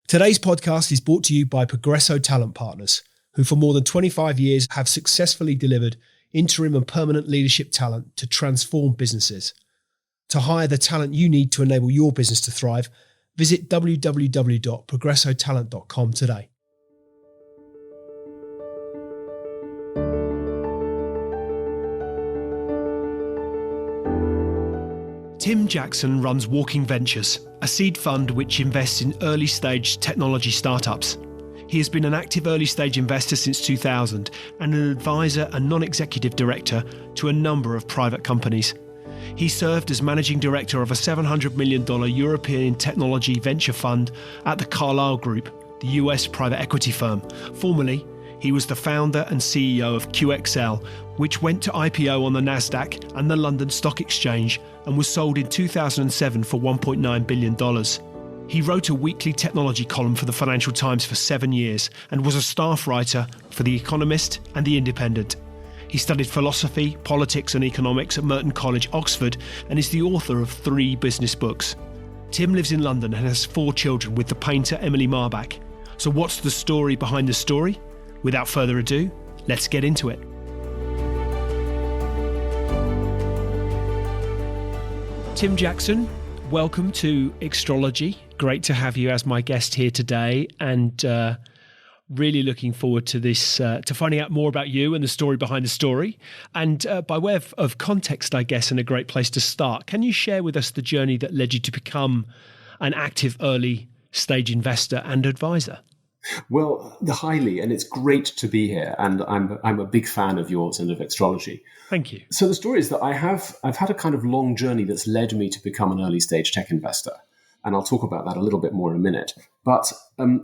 Today's podcast is brought to you by Progresso Talent Partners, who for more than 25 years have successfully delivered interim and permanent leadership talent to transform businesses. To hire the talent you need to enable your business to thrive, visit www.progressotalent.com today. Tim Jackson runs Walking Ventures, a seed fund which invests in early-stage technology startups. He has been an active early-stage investor since 2000 and an advisor and non-executive director to a number of private companies. He served as managing director of a $700 million European technology venture fund at the Carlyle Group, the US private equity firm. Formerly, he was the founder and CEO of QXL, which went to IPO on the Nasdaq and the London Stock Exchange and was sold in 2007 for $1.9 billion. He wrote a weekly technology column for the Financial Times for 7 years and was a staff writer for The Economist and The Independent. He studied philosophy, politics and economics at Merton College, Oxford, and is the author of 3 business books. Tim lives in London and has 4 children with the painter Emily Marbach. So what's the story behind the story? Without further ado, let's get into it. Tim Jackson, welcome to Extrology. Great to have you as my guest here today, and really looking forward to this, to finding out more about you and the story behind the story. And by way of context, I guess, and a great place to start, can you share with us the journey that led you to become an active early stage investor and advisor? Well, highly, and it's great to be here, and I'm a big fan of yours and of Extrology. Thank you. So the story is that I've had a kind of long journey that's led me to become an early stage tech investor, and I'll talk about that a little bit more in a minute. But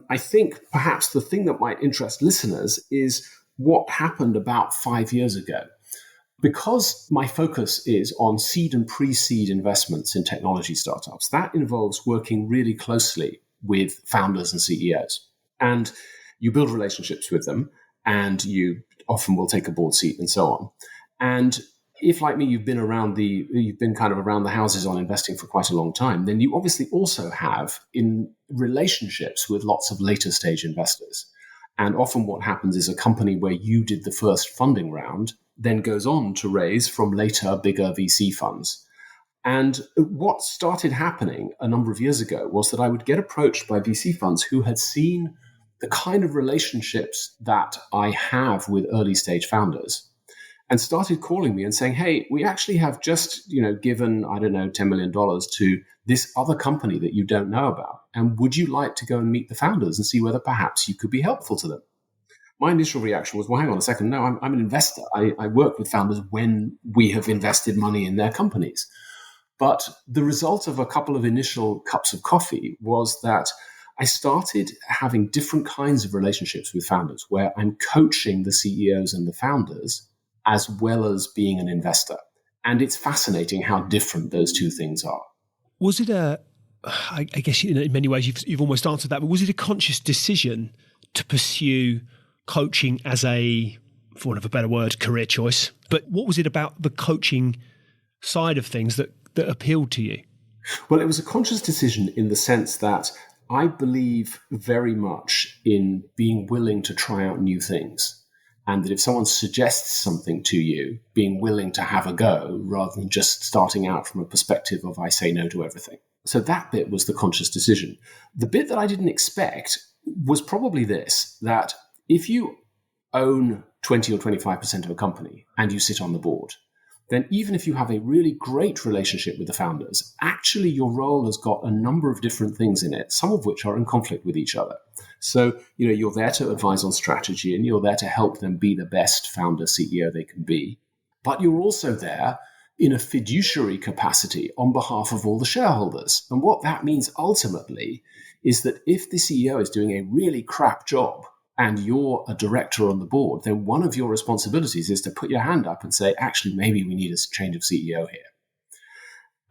I think perhaps the thing that might interest listeners is what happened about 5 years ago. Because my focus is on seed and pre-seed investments in technology startups, that involves working really closely with founders and CEOs. And you build relationships with them, and you often will take a board seat and so on. And if, like me, you've been kind of around the houses on investing for quite a long time, then you obviously also have in relationships with lots of later stage investors. And often what happens is a company where you did the first funding round then goes on to raise from later bigger VC funds. And what started happening a number of years ago was that I would get approached by VC funds who had seen the kind of relationships that I have with early stage founders and started calling me and saying, hey, we actually have just, given, $10 million to this other company that you don't know about. And would you like to go and meet the founders and see whether perhaps you could be helpful to them? My initial reaction was, well, hang on a second. No, I'm an investor. I work with founders when we have invested money in their companies. But the result of a couple of initial cups of coffee was that I started having different kinds of relationships with founders where I'm coaching the CEOs and the founders as well as being an investor. And it's fascinating how different those two things are. Was it I guess in many ways you've almost answered that, but was it a conscious decision to pursue coaching as a, for want of a better word, career choice? But what was it about the coaching side of things that appealed to you? Well, it was a conscious decision in the sense that I believe very much in being willing to try out new things. And that if someone suggests something to you, being willing to have a go rather than just starting out from a perspective of I say no to everything. So that bit was the conscious decision. The bit that I didn't expect was probably this, that if you own 20 or 25% of a company and you sit on the board, then even if you have a really great relationship with the founders, actually your role has got a number of different things in it, some of which are in conflict with each other. So, you're there to advise on strategy and you're there to help them be the best founder CEO they can be. But you're also there in a fiduciary capacity on behalf of all the shareholders. And what that means ultimately is that if the CEO is doing a really crap job, and you're a director on the board, then one of your responsibilities is to put your hand up and say, actually, maybe we need a change of CEO here.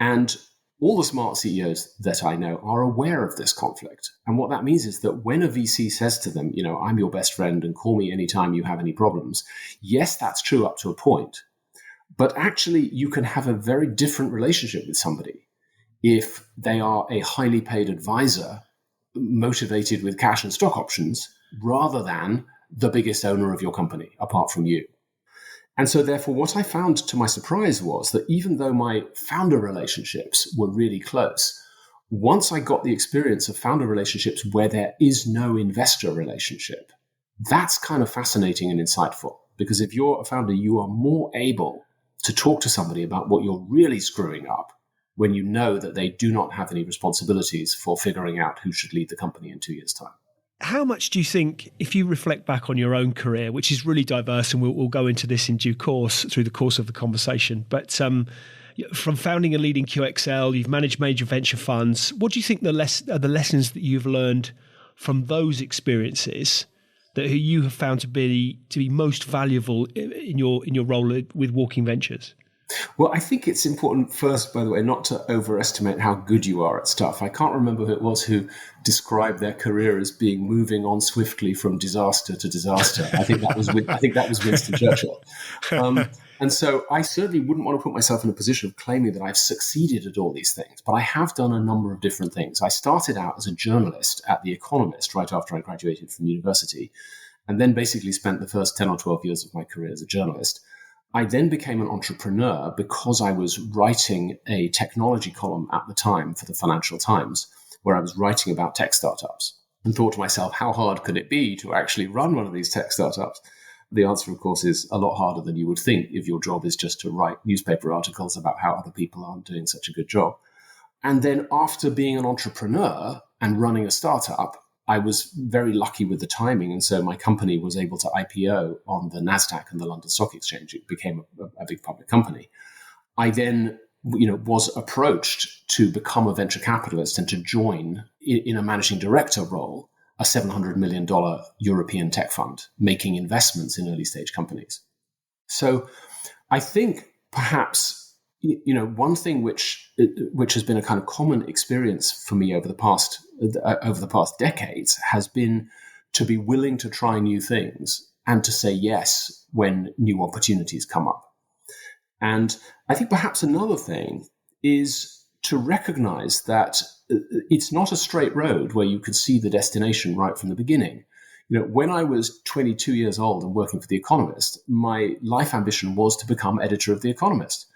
And all the smart CEOs that I know are aware of this conflict. And what that means is that when a VC says to them, I'm your best friend and call me anytime you have any problems, yes, that's true up to a point. But actually, you can have a very different relationship with somebody if they are a highly paid advisor motivated with cash and stock options rather than the biggest owner of your company, apart from you. And so therefore, what I found to my surprise was that even though my founder relationships were really close, once I got the experience of founder relationships where there is no investor relationship, that's kind of fascinating and insightful. Because if you're a founder, you are more able to talk to somebody about what you're really screwing up when you know that they do not have any responsibilities for figuring out who should lead the company in 2 years' time. How much do you think, if you reflect back on your own career, which is really diverse, and we'll go into this in due course through the course of the conversation, but from founding and leading QXL, you've managed major venture funds. What do you think are the lessons that you've learned from those experiences that you have found to be most valuable in your role with Walking Ventures? Well, I think it's important first, by the way, not to overestimate how good you are at stuff. I can't remember who it was who described their career as being moving on swiftly from disaster to disaster. I think that was Winston Churchill. And so I certainly wouldn't want to put myself in a position of claiming that I've succeeded at all these things, but I have done a number of different things. I started out as a journalist at The Economist right after I graduated from university, and then basically spent the first 10 or 12 years of my career as a journalist. I then became an entrepreneur because I was writing a technology column at the time for the Financial Times, where I was writing about tech startups, and thought to myself, how hard could it be to actually run one of these tech startups? The answer, of course, is a lot harder than you would think if your job is just to write newspaper articles about how other people aren't doing such a good job. And then after being an entrepreneur and running a startup, I was very lucky with the timing. And so my company was able to IPO on the NASDAQ and the London Stock Exchange. It became a big public company. I then was approached to become a venture capitalist and to join in a managing director role a $700 million European tech fund, making investments in early stage companies. So I think perhaps, one thing which has been a kind of common experience for me over the past decades has been to be willing to try new things and to say yes when new opportunities come up. And I think perhaps another thing is to recognize that it's not a straight road where you could see the destination right from the beginning. When I was 22 years old and working for The Economist, my life ambition was to become editor of The Economist.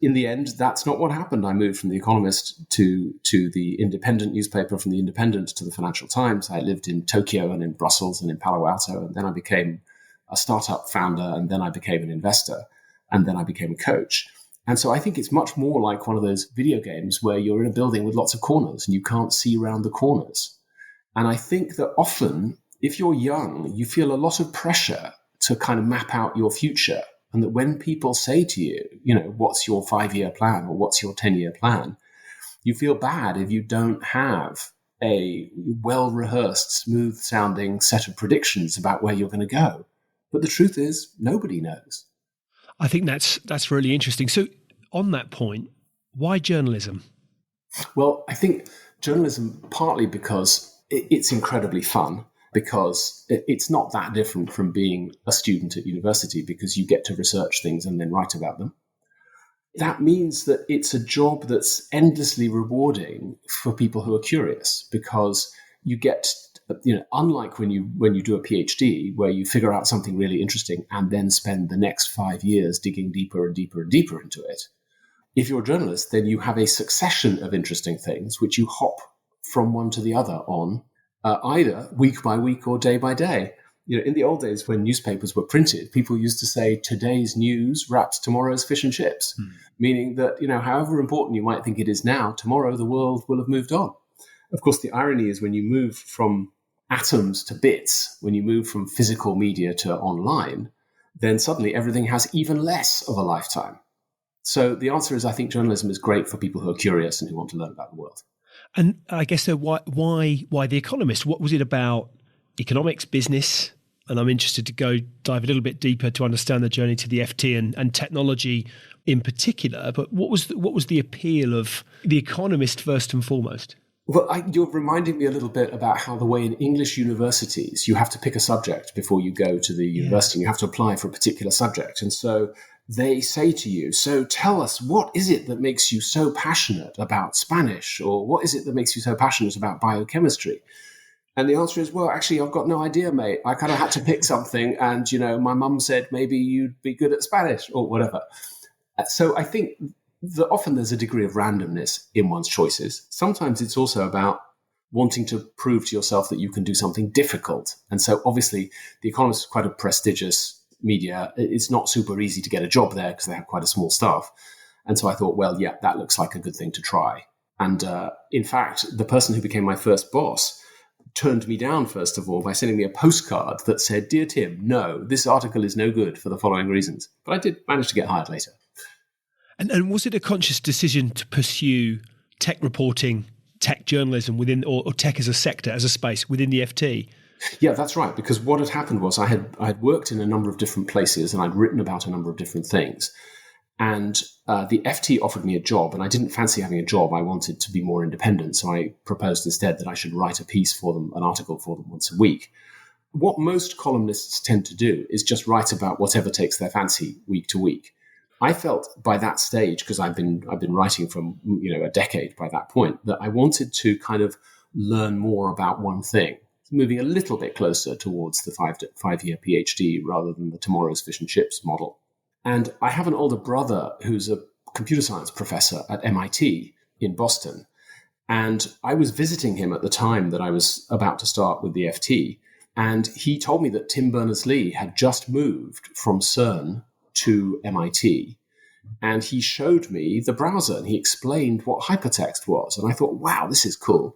In the end, that's not what happened. I moved from The Economist to the independent newspaper, from the Independent to the Financial Times. I lived in Tokyo and in Brussels and in Palo Alto, and then I became a startup founder, and then I became an investor, and then I became a coach. And so I think it's much more like one of those video games where you're in a building with lots of corners and you can't see around the corners. And I think that often, if you're young, you feel a lot of pressure to kind of map out your future. And that when people say to you, what's your 5-year plan or what's your 10-year plan, you feel bad if you don't have a well-rehearsed, smooth-sounding set of predictions about where you're going to go. But the truth is, nobody knows. I think that's really interesting. So on that point, why journalism? Well, I think journalism partly because it's incredibly fun, because it's not that different from being a student at university, because you get to research things and then write about them. That means that it's a job that's endlessly rewarding for people who are curious, because you get, unlike when you do a PhD, where you figure out something really interesting and then spend the next 5 years digging deeper and deeper and deeper into it. If you're a journalist, then you have a succession of interesting things which you hop from one to the other on, either week by week or day by day. In the old days when newspapers were printed, people used to say today's news wraps tomorrow's fish and chips, meaning that, however important you might think it is now, tomorrow the world will have moved on. Of course, the irony is when you move from atoms to bits, when you move from physical media to online, then suddenly everything has even less of a lifetime. So the answer is, I think journalism is great for people who are curious and who want to learn about the world. And I guess so why The Economist? What was it about economics, business? And I'm interested to go dive a little bit deeper to understand the journey to the FT and technology in particular. But what was the appeal of The Economist first and foremost? Well, you're reminding me a little bit about how the way in English universities, you have to pick a subject before you go to the university. You have to apply for a particular subject. And so they say to you, so tell us, what is it that makes you so passionate about Spanish? Or what is it that makes you so passionate about biochemistry? And the answer is, well, actually, I've got no idea, mate. I kind of had to pick something. And, my mum said, maybe you'd be good at Spanish or whatever. So I think that often there's a degree of randomness in one's choices. Sometimes it's also about wanting to prove to yourself that you can do something difficult. And so obviously, The Economist is quite a prestigious media. It's not super easy to get a job there because they have quite a small staff. And so I thought, well, yeah, that looks like a good thing to try. And in fact, the person who became my first boss turned me down, first of all, by sending me a postcard that said, "Dear Tim, no, this article is no good for the following reasons." But I did manage to get hired later. And was it a conscious decision to pursue tech reporting, tech journalism within, or tech as a sector, as a space within the FT? Yeah, that's right. Because what had happened was I had worked in a number of different places and I'd written about a number of different things. And the FT offered me a job, and I didn't fancy having a job. I wanted to be more independent. So I proposed instead that I should write a piece for them, an article for them once a week. What most columnists tend to do is just write about whatever takes their fancy week to week. I felt by that stage, because I've been writing from a decade by that point, that I wanted to kind of learn more about one thing, moving a little bit closer towards the 5-year PhD rather than the tomorrow's fish and chips model. And I have an older brother who's a computer science professor at MIT in Boston. And I was visiting him at the time that I was about to start with the FT. And he told me that Tim Berners-Lee had just moved from CERN to MIT. And he showed me the browser and he explained what hypertext was. And I thought, wow, this is cool.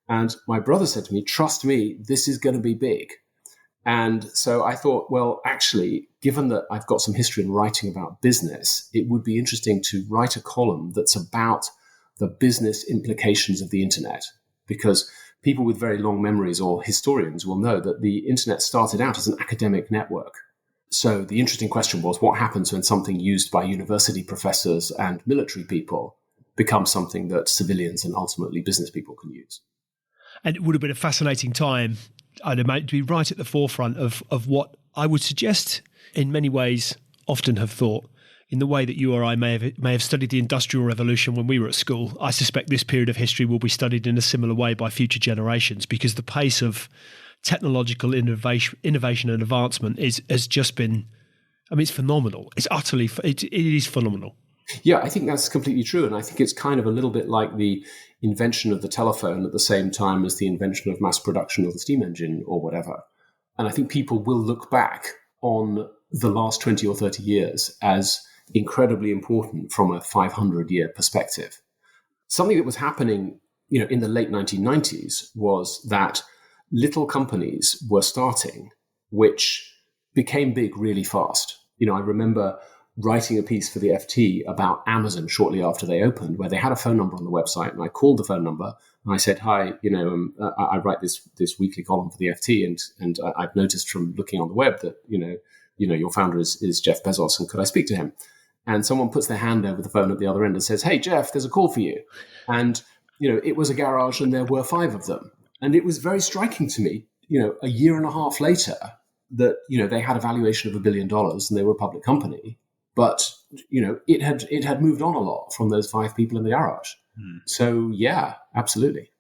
And my brother said to me, trust me, this is going to be big. And so I thought, well, actually, given that I've got some history in writing about business, it would be interesting to write a column that's about the business implications of the internet. Because people with very long memories or historians will know that the internet started out as an academic network. So the interesting question was, what happens when something used by university professors and military people becomes something that civilians and ultimately business people can use? And it would have been a fascinating time, I'd imagine, to be right at the forefront of what I would suggest, in many ways, often have thought, in the way that you or I may have studied the Industrial Revolution when we were at school. I suspect this period of history will be studied in a similar way by future generations, because the pace of technological innovation and advancement has just been, it's phenomenal. It is phenomenal. Yeah, I think that's completely true. And I think it's kind of a little bit like the invention of the telephone at the same time as the invention of mass production of the steam engine or whatever. And I think people will look back on the last 20 or 30 years as incredibly important from a 500-year perspective. Something that was happening, in the late 1990s was that little companies were starting, which became big really fast. I remember writing a piece for the FT about Amazon shortly after they opened, where they had a phone number on the website, and I called the phone number and I said, "Hi, I write this weekly column for the FT, and I've noticed from looking on the web that your founder is Jeff Bezos, and could I speak to him?" And someone puts their hand over the phone at the other end and says, "Hey, Jeff, there's a call for you." And it was a garage, and there were 5 of them, and it was very striking to me. A year and a half later, that they had a valuation of $1 billion and they were a public company. But, it had moved on a lot from those 5 people in the garage. So, yeah, absolutely.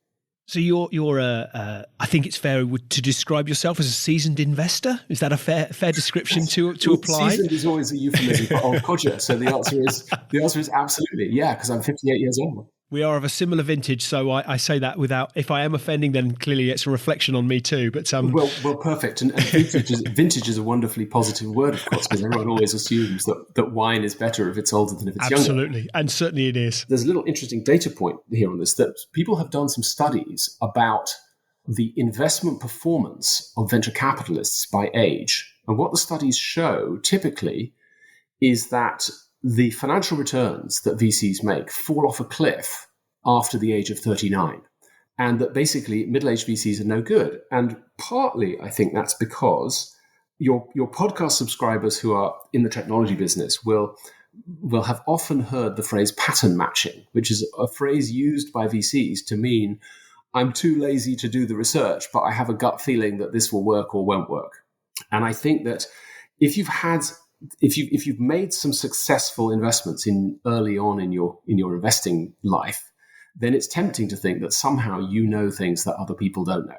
So you're I think it's fair to describe yourself as a seasoned investor. Is that a fair description to apply? Seasoned is always a euphemism for old codger. So the answer is absolutely, yeah, because I'm 58 years old. We are of a similar vintage, so I say that without. If I am offending, then clearly it's a reflection on me too. But well, perfect. And vintage is a wonderfully positive word, of course, because everyone always assumes that wine is better if it's older than if it's younger. Absolutely, and certainly it is. There's a little interesting data point here on this, that people have done some studies about the investment performance of venture capitalists by age, and what the studies show typically is that the financial returns that VCs make fall off a cliff after the age of 39, and that basically middle-aged VCs are no good. And partly, I think that's because your podcast subscribers who are in the technology business will have often heard the phrase pattern matching, which is a phrase used by VCs to mean, I'm too lazy to do the research, but I have a gut feeling that this will work or won't work. And I think that if you've had if you've made some successful investments in early on in your investing life, then it's tempting to think that somehow you know things that other people don't know.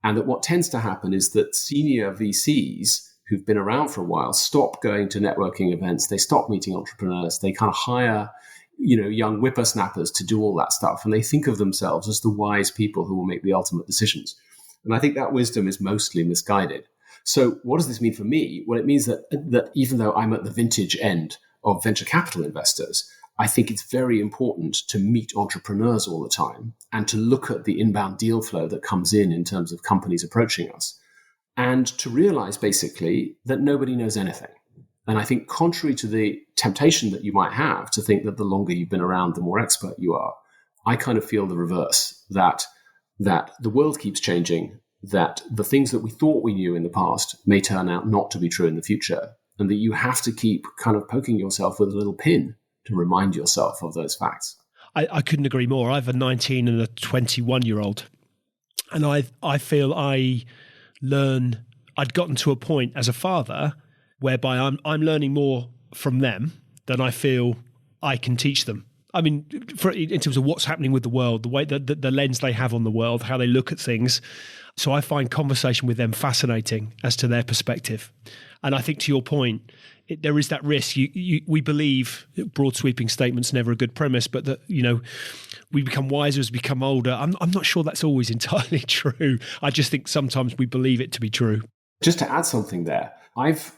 And that what tends to happen is that senior VCs who've been around for a while stop going to networking events, they stop meeting entrepreneurs, they kind of hire young whippersnappers to do all that stuff, and they think of themselves as the wise people who will make the ultimate decisions. And I think that wisdom is mostly misguided. So what does this mean for me? Well, it means that even though I'm at the vintage end of venture capital investors, I think it's very important to meet entrepreneurs all the time and to look at the inbound deal flow that comes in terms of companies approaching us, and to realize basically that nobody knows anything. And I think contrary to the temptation that you might have to think that the longer you've been around, the more expert you are, I kind of feel the reverse, that the world keeps changing, that the things that we thought we knew in the past may turn out not to be true in the future, and that you have to keep kind of poking yourself with a little pin to remind yourself of those facts. I couldn't agree more. I have a 19 and a 21-year-old, and I feel I'd gotten to a point as a father whereby I'm learning more from them than I feel I can teach them. I mean, in terms of what's happening with the world, the way the lens they have on the world, how they look at things. So I find conversation with them fascinating as to their perspective. And I think to your point, there is that risk. We believe broad sweeping statements never a good premise, but that we become wiser as we become older. I'm not sure that's always entirely true. I just think sometimes we believe it to be true. Just to add something there, I've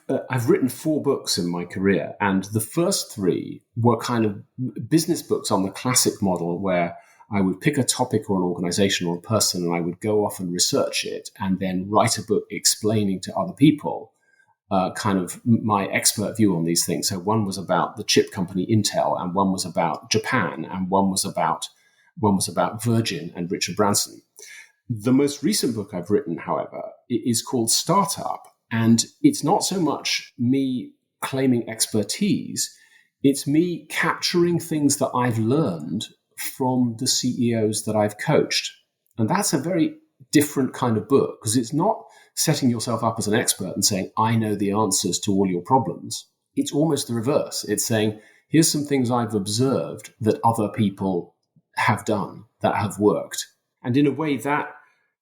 written 4 books in my career, and the first 3 were kind of business books on the classic model where I would pick a topic or an organization or a person and I would go off and research it and then write a book explaining to other people kind of my expert view on these things. So one was about the chip company Intel, and one was about Japan, and one was about Virgin and Richard Branson. The most recent book I've written, however, is called Startup. And it's not so much me claiming expertise, it's me capturing things that I've learned from the CEOs that I've coached. And that's a very different kind of book, because it's not setting yourself up as an expert and saying, I know the answers to all your problems. It's almost the reverse. It's saying, here's some things I've observed that other people have done that have worked. And in a way that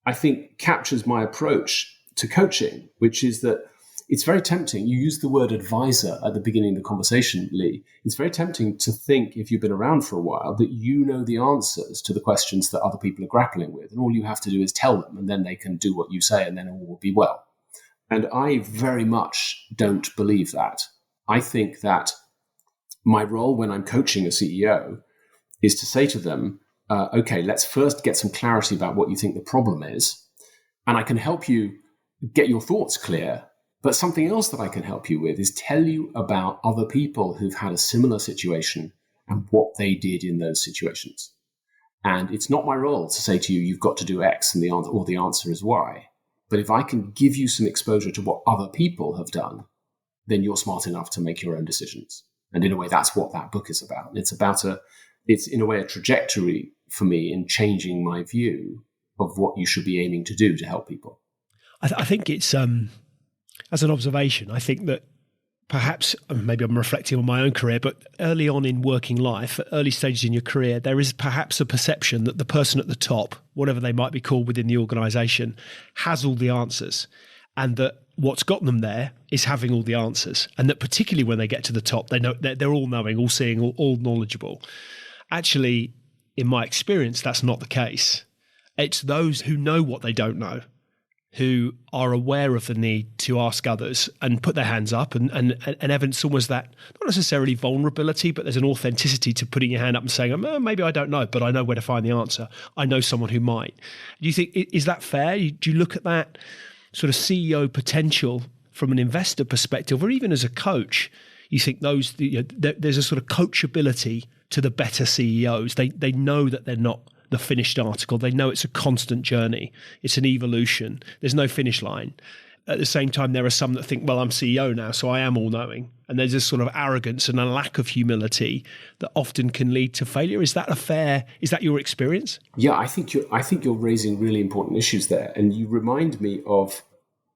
I think captures my approach to coaching, which is that it's very tempting. You used the word advisor at the beginning of the conversation, Lee. It's very tempting to think, if you've been around for a while, that you know the answers to the questions that other people are grappling with. And all you have to do is tell them, and then they can do what you say, and then all will be well. And I very much don't believe that. I think that my role when I'm coaching a CEO is to say to them, okay, let's first get some clarity about what you think the problem is. And I can help you get your thoughts clear. But something else that I can help you with is tell you about other people who've had a similar situation and what they did in those situations. And it's not my role to say to you, you've got to do X and the answer is Y. But if I can give you some exposure to what other people have done, then you're smart enough to make your own decisions. And in a way, that's what that book is about. It's in a way a trajectory for me in changing my view of what you should be aiming to do to help people. I think it's, as an observation, I think that perhaps, maybe I'm reflecting on my own career, but early on in working life, at early stages in your career, there is perhaps a perception that the person at the top, whatever they might be called within the organization, has all the answers, and that what's got them there is having all the answers, and that particularly when they get to the top, they know they're all knowing, all seeing, all knowledgeable. Actually, in my experience, that's not the case. It's those who know what they don't know, who are aware of the need to ask others and put their hands up and evidence almost that, not necessarily vulnerability, but there's an authenticity to putting your hand up and saying, maybe I don't know, but I know where to find the answer. I know someone who might. Do you think, is that fair? Do you look at that sort of CEO potential from an investor perspective, or even as a coach, you think there's a sort of coachability to the better CEOs? They know that they're not the finished article. They know it's a constant journey. It's an evolution. There's no finish line. At the same time, there are some that think, well, I'm CEO now, so I am all-knowing. And there's this sort of arrogance and a lack of humility that often can lead to failure. Is that your experience? Yeah, I think you're raising really important issues there. And you remind me of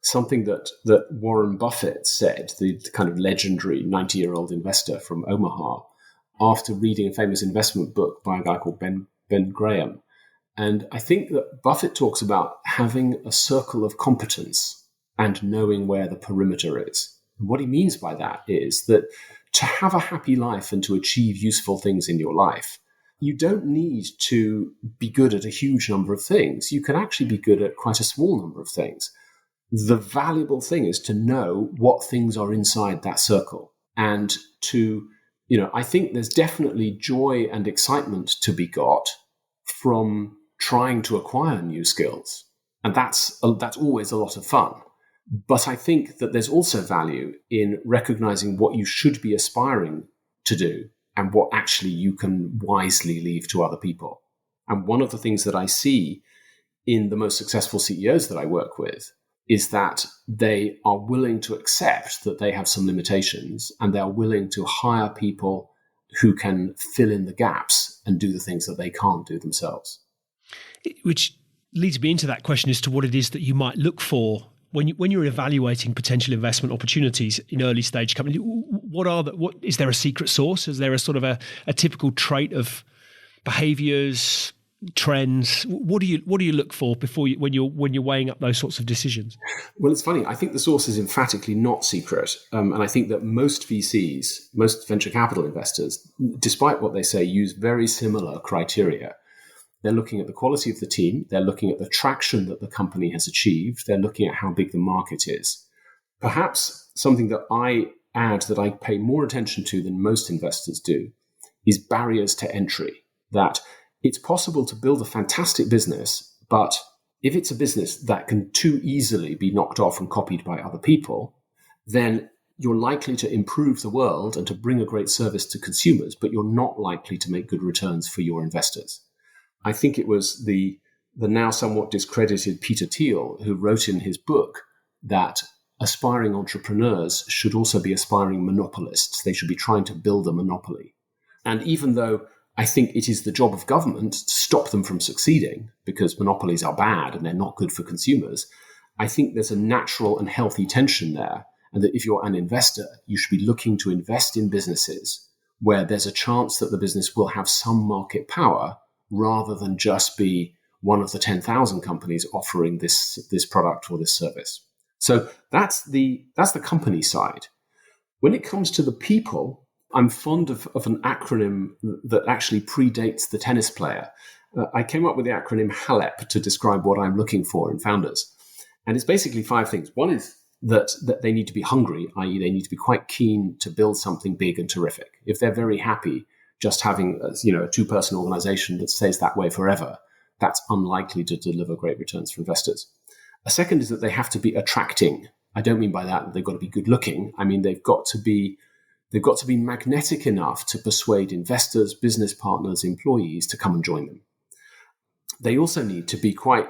something that Warren Buffett said, the kind of legendary 90-year-old investor from Omaha, after reading a famous investment book by a guy called Ben Graham. And I think that Buffett talks about having a circle of competence and knowing where the perimeter is. And what he means by that is that to have a happy life and to achieve useful things in your life, you don't need to be good at a huge number of things. You can actually be good at quite a small number of things. The valuable thing is to know what things are inside that circle and to, I think there's definitely joy and excitement to be got from trying to acquire new skills. And that's always a lot of fun. But I think that there's also value in recognizing what you should be aspiring to do and what actually you can wisely leave to other people. And one of the things that I see in the most successful CEOs that I work with is that they are willing to accept that they have some limitations and they are willing to hire people who can fill in the gaps and do the things that they can't do themselves. Which leads me into that question as to what it is that you might look for when you're evaluating potential investment opportunities in early stage companies. What is there a secret sauce? Is there a sort of a typical trait of behaviors, trends? What do you look for when you're weighing up those sorts of decisions? Well, it's funny. I think the source is emphatically not secret, and I think that most VCs, most venture capital investors, despite what they say, use very similar criteria. They're looking at the quality of the team. They're looking at the traction that the company has achieved. They're looking at how big the market is. Perhaps something that I add that I pay more attention to than most investors do is barriers to entry. That it's possible to build a fantastic business, but if it's a business that can too easily be knocked off and copied by other people, then you're likely to improve the world and to bring a great service to consumers, but you're not likely to make good returns for your investors. I think it was the now somewhat discredited Peter Thiel who wrote in his book that aspiring entrepreneurs should also be aspiring monopolists. They should be trying to build a monopoly. And even though I think it is the job of government to stop them from succeeding because monopolies are bad and they're not good for consumers, I think there's a natural and healthy tension there. And that if you're an investor, you should be looking to invest in businesses where there's a chance that the business will have some market power rather than just be one of the 10,000 companies offering this product or this service. So that's the company side. When it comes to the people, I'm fond of an acronym that actually predates the tennis player. I came up with the acronym HALEP to describe what I'm looking for in founders. And it's basically 5 things. One is that they need to be hungry, i.e. they need to be quite keen to build something big and terrific. If they're very happy just having a 2-person organization that stays that way forever, that's unlikely to deliver great returns for investors. A second is that they have to be attracting. I don't mean by that they've got to be good looking. I mean, they've got to be magnetic enough to persuade investors, business partners, employees to come and join them. They also need to be quite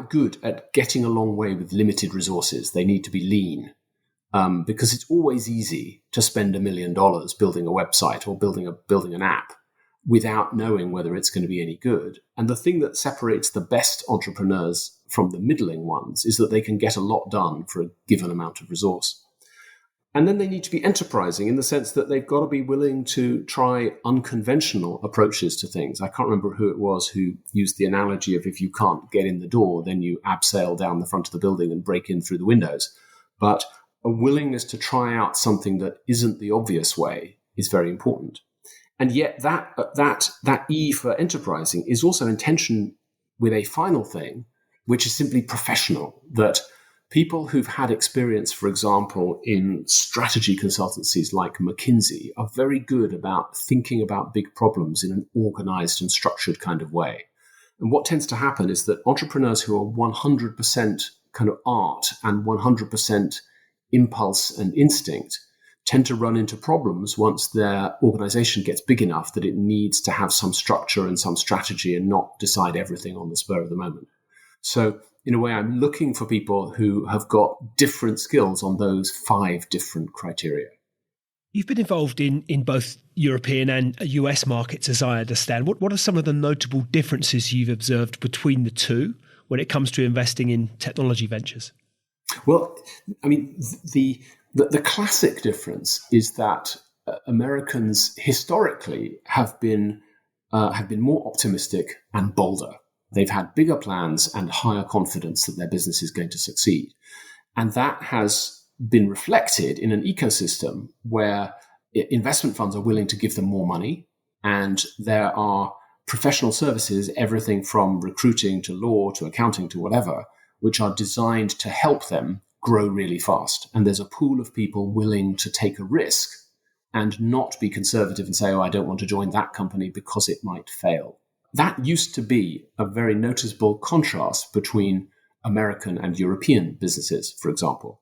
good at getting a long way with limited resources. They need to be lean. Because it's always easy to spend $1 million building a website or building an app without knowing whether it's going to be any good. And the thing that separates the best entrepreneurs from the middling ones is that they can get a lot done for a given amount of resource. And then they need to be enterprising in the sense that they've got to be willing to try unconventional approaches to things. I can't remember who it was who used the analogy of if you can't get in the door, then you abseil down the front of the building and break in through the windows. But a willingness to try out something that isn't the obvious way is very important. And yet that E for enterprising is also in tension with a final thing, which is simply professional, that people who've had experience, for example, in strategy consultancies like McKinsey are very good about thinking about big problems in an organized and structured kind of way. And what tends to happen is that entrepreneurs who are 100% kind of art and 100% impulse and instinct tend to run into problems once their organization gets big enough that it needs to have some structure and some strategy and not decide everything on the spur of the moment. So in a way, I'm looking for people who have got different skills on those 5 different criteria. You've been involved in both European and US markets, as I understand. What are some of the notable differences you've observed between the two when it comes to investing in technology ventures? Well, I mean, the classic difference is that Americans historically have been more optimistic and bolder. They've had bigger plans and higher confidence that their business is going to succeed, and that has been reflected in an ecosystem where investment funds are willing to give them more money, and there are professional services, everything from recruiting to law to accounting to whatever, which are designed to help them grow really fast. And there's a pool of people willing to take a risk and not be conservative and say, oh, I don't want to join that company because it might fail. That used to be a very noticeable contrast between American and European businesses, for example.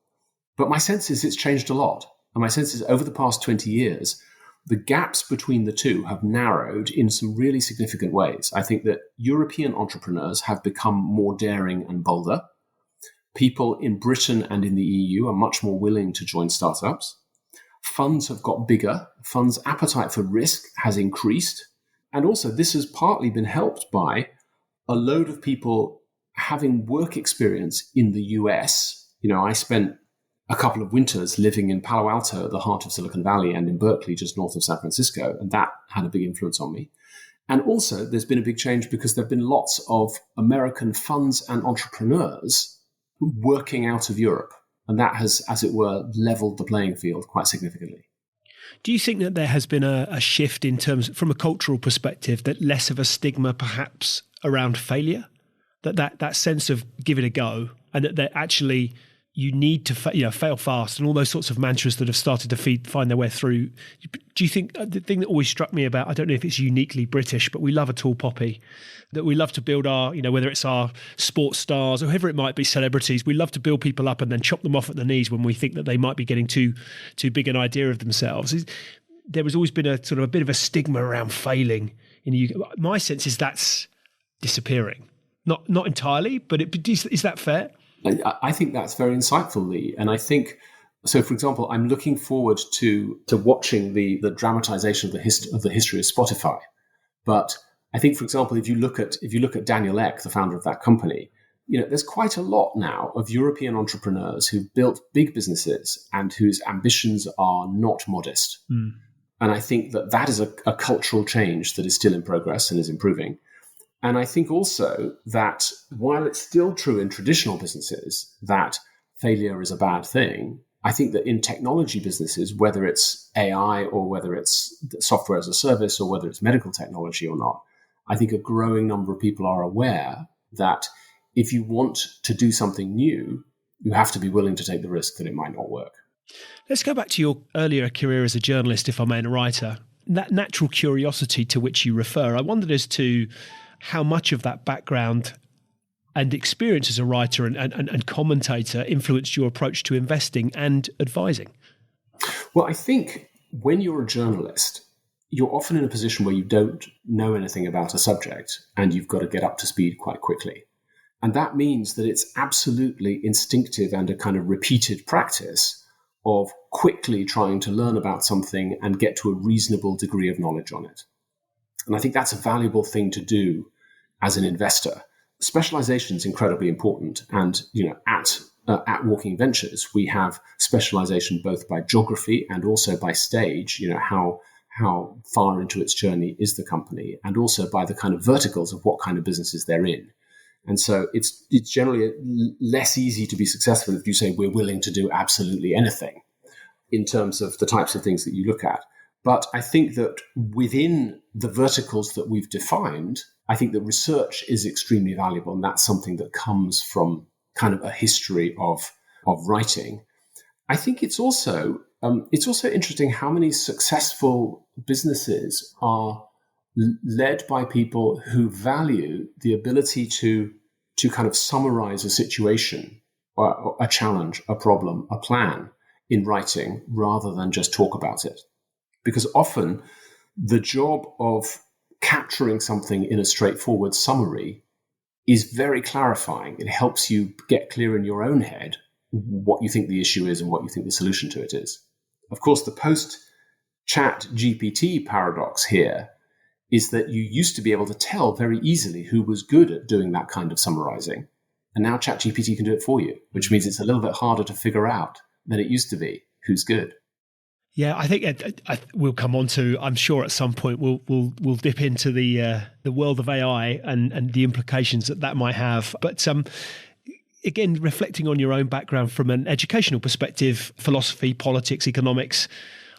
But my sense is it's changed a lot. And my sense is over the past 20 years, the gaps between the two have narrowed in some really significant ways. I think that European entrepreneurs have become more daring and bolder. People in Britain and in the EU are much more willing to join startups. Funds have got bigger. Funds' appetite for risk has increased. And also, this has partly been helped by a load of people having work experience in the US. You know, I spent a couple of winters living in Palo Alto at the heart of Silicon Valley and in Berkeley, just north of San Francisco, and that had a big influence on me. And also, there's been a big change because there have been lots of American funds and entrepreneurs working out of Europe. And that has, as it were, leveled the playing field quite significantly. Do you think that there has been a shift in terms, from a cultural perspective, that less of a stigma perhaps around failure? That sense of give it a go, and that actually you need to fail fast, and all those sorts of mantras that have started to find their way through. Do you think the thing that always struck me about, I don't know if it's uniquely British, but we love a tall poppy, that we love to build our, whether it's our sports stars or whoever it might be, celebrities, we love to build people up and then chop them off at the knees when we think that they might be getting too big an idea of themselves. There has always been a sort of a bit of a stigma around failing in the UK. My sense is that's disappearing. Not entirely, but is that fair? I think that's very insightful, Lee. And I think, so for example, I'm looking forward to watching the dramatization of the history of Spotify. But I think, for example, if you look at Daniel Ek, the founder of that company, there's quite a lot now of European entrepreneurs who've built big businesses and whose ambitions are not modest. Mm. And I think that is a cultural change that is still in progress and is improving. And I think also that while it's still true in traditional businesses that failure is a bad thing, I think that in technology businesses, whether it's AI or whether it's software as a service or whether it's medical technology or not, I think a growing number of people are aware that if you want to do something new, you have to be willing to take the risk that it might not work. Let's go back to your earlier career as a journalist, if I may, and a writer. That natural curiosity to which you refer, I wondered as to how much of that background and experience as a writer and commentator influenced your approach to investing and advising? Well, I think when you're a journalist, you're often in a position where you don't know anything about a subject and you've got to get up to speed quite quickly. And that means that it's absolutely instinctive and a kind of repeated practice of quickly trying to learn about something and get to a reasonable degree of knowledge on it. And I think that's a valuable thing to do as an investor. Specialization is incredibly important. And, at Walking Ventures, we have specialization both by geography and also by stage, how far into its journey is the company, and also by the kind of verticals of what kind of businesses they're in. And so it's generally less easy to be successful if you say we're willing to do absolutely anything in terms of the types of things that you look at. But I think that within the verticals that we've defined, I think that research is extremely valuable. And that's something that comes from kind of a history of writing. I think it's also interesting how many successful businesses are led by people who value the ability to kind of summarize a situation, or a challenge, a problem, a plan in writing rather than just talk about it. Because often the job of capturing something in a straightforward summary is very clarifying. It helps you get clear in your own head what you think the issue is and what you think the solution to it is. Of course, the post-chat GPT paradox here is that you used to be able to tell very easily who was good at doing that kind of summarizing. And now ChatGPT can do it for you, which means it's a little bit harder to figure out than it used to be who's good. Yeah, I think we'll come on to. I'm sure at some point we'll dip into the world of AI and the implications that might have. But again, reflecting on your own background from an educational perspective, philosophy, politics, economics,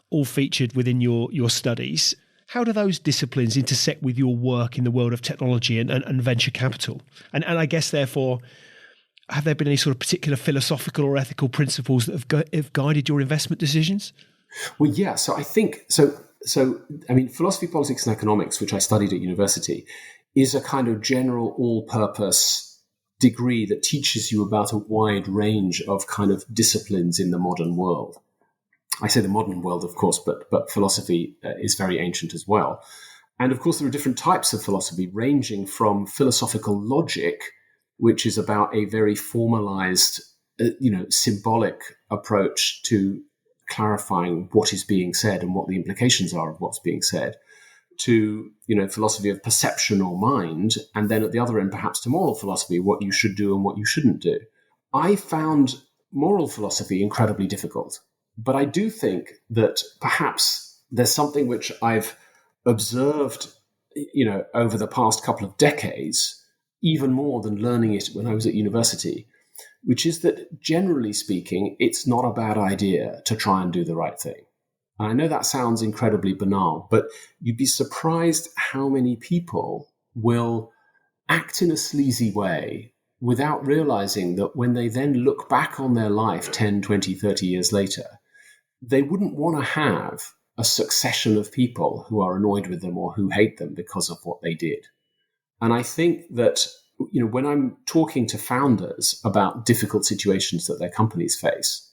all featured within your studies. How do those disciplines intersect with your work in the world of technology and venture capital? And I guess, therefore, have there been any sort of particular philosophical or ethical principles that have guided your investment decisions? Well, yeah. So I think so. I mean, philosophy, politics, and economics, which I studied at university, is a kind of general all-purpose degree that teaches you about a wide range of kind of disciplines in the modern world. I say the modern world, of course, but philosophy is very ancient as well. And of course, there are different types of philosophy, ranging from philosophical logic, which is about a very formalized, symbolic approach to clarifying what is being said and what the implications are of what's being said, to philosophy of perception or mind, and then at the other end, perhaps to moral philosophy, what you should do and what you shouldn't do. I found moral philosophy incredibly difficult, but I do think that perhaps there's something which I've observed, over the past couple of decades, even more than learning it when I was at university, which is that, generally speaking, it's not a bad idea to try and do the right thing. And I know that sounds incredibly banal, but you'd be surprised how many people will act in a sleazy way without realizing that when they then look back on their life 10, 20, 30 years later, they wouldn't want to have a succession of people who are annoyed with them or who hate them because of what they did. And I think that when I'm talking to founders about difficult situations that their companies face,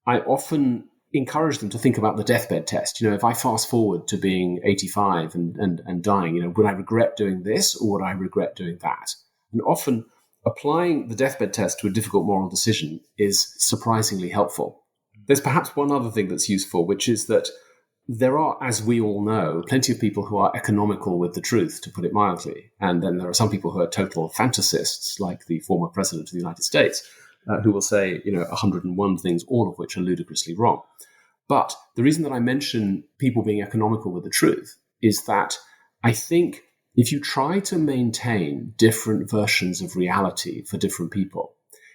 I often encourage them to think about the deathbed test. If I fast forward to being 85 and dying, would I regret doing this or would I regret doing that? And often applying the deathbed test to a difficult moral decision is surprisingly helpful. There's perhaps one other thing that's useful, which is that there are, as we all know, plenty of people who are economical with the truth, to put it mildly. And then there are some people who are total fantasists, like the former president of the United States, who will say, 101 things, all of which are ludicrously wrong. But the reason that I mention people being economical with the truth is that I think if you try to maintain different versions of reality for different people,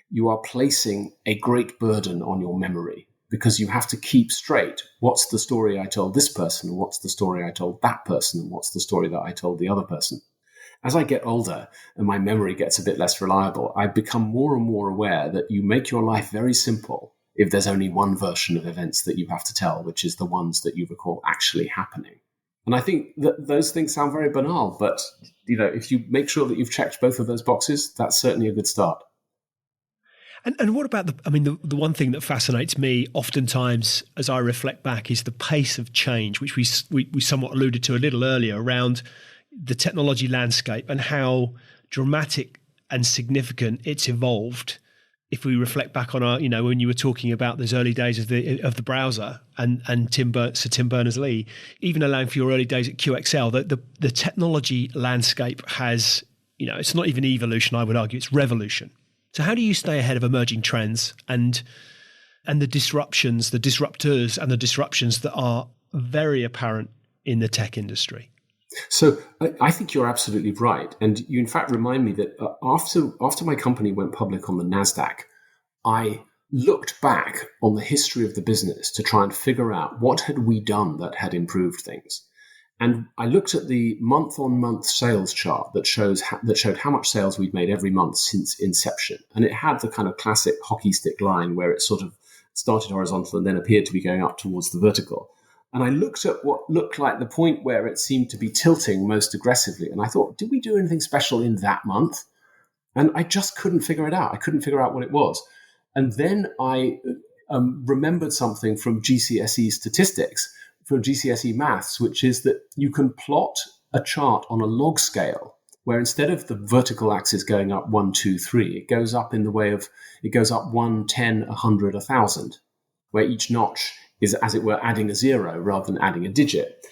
you are placing a great burden on your memory, because you have to keep straight what's the story I told this person, and what's the story I told that person, and what's the story that I told the other person. As I get older and my memory gets a bit less reliable, I become more and more aware that you make your life very simple if there's only one version of events that you have to tell, which is the ones that you recall actually happening. And I think that those things sound very banal, but if you make sure that you've checked both of those boxes, that's certainly a good start. And what about the one thing that fascinates me oftentimes as I reflect back is the pace of change, which we somewhat alluded to a little earlier, around the technology landscape and how dramatic and significant it's evolved. If we reflect back on our, when you were talking about those early days of the browser and Sir Tim Berners-Lee, even allowing for your early days at QXL, the technology landscape has, it's not even evolution, I would argue, it's revolution. So how do you stay ahead of emerging trends and the disruptions, the disruptors and the disruptions that are very apparent in the tech industry? So I think you're absolutely right. And you, in fact, remind me that after my company went public on the NASDAQ, I looked back on the history of the business to try and figure out what had we done that had improved things. And I looked at the month-on-month sales chart that showed how much sales we'd made every month since inception. And it had the kind of classic hockey stick line where it sort of started horizontal and then appeared to be going up towards the vertical. And I looked at what looked like the point where it seemed to be tilting most aggressively. And I thought, did we do anything special in that month? And I just couldn't figure it out. I couldn't figure out what it was. And then I remembered something from GCSE statistics, from GCSE maths, which is that you can plot a chart on a log scale where instead of the vertical axis going up 1, 2, 3, it goes up in the way of, it goes up 1, 10, 100, 1,000, where each notch is, as it were, adding a zero rather than adding a digit.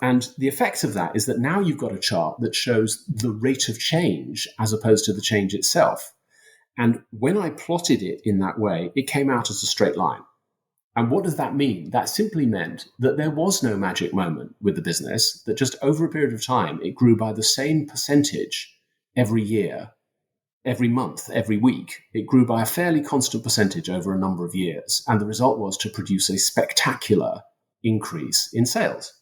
And the effect of that is that now you've got a chart that shows the rate of change as opposed to the change itself. And when I plotted it in that way, it came out as a straight line. And what does that mean? That simply meant that there was no magic moment with the business, that just over a period of time, it grew by the same percentage every year, every month, every week. It grew by a fairly constant percentage over a number of years. And the result was to produce a spectacular increase in sales.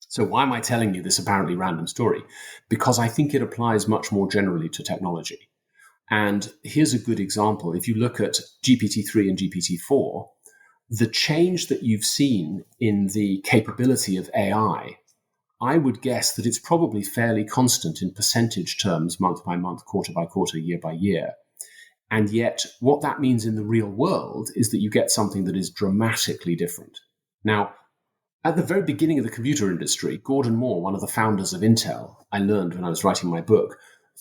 So why am I telling you this apparently random story? Because I think it applies much more generally to technology. And here's a good example. If you look at GPT-3 and GPT-4, the change that you've seen in the capability of AI, I would guess that it's probably fairly constant in percentage terms, month by month, quarter by quarter, year by year. And yet what that means in the real world is that you get something that is dramatically different. Now, at the very beginning of the computer industry, Gordon Moore, one of the founders of Intel, I learned when I was writing my book,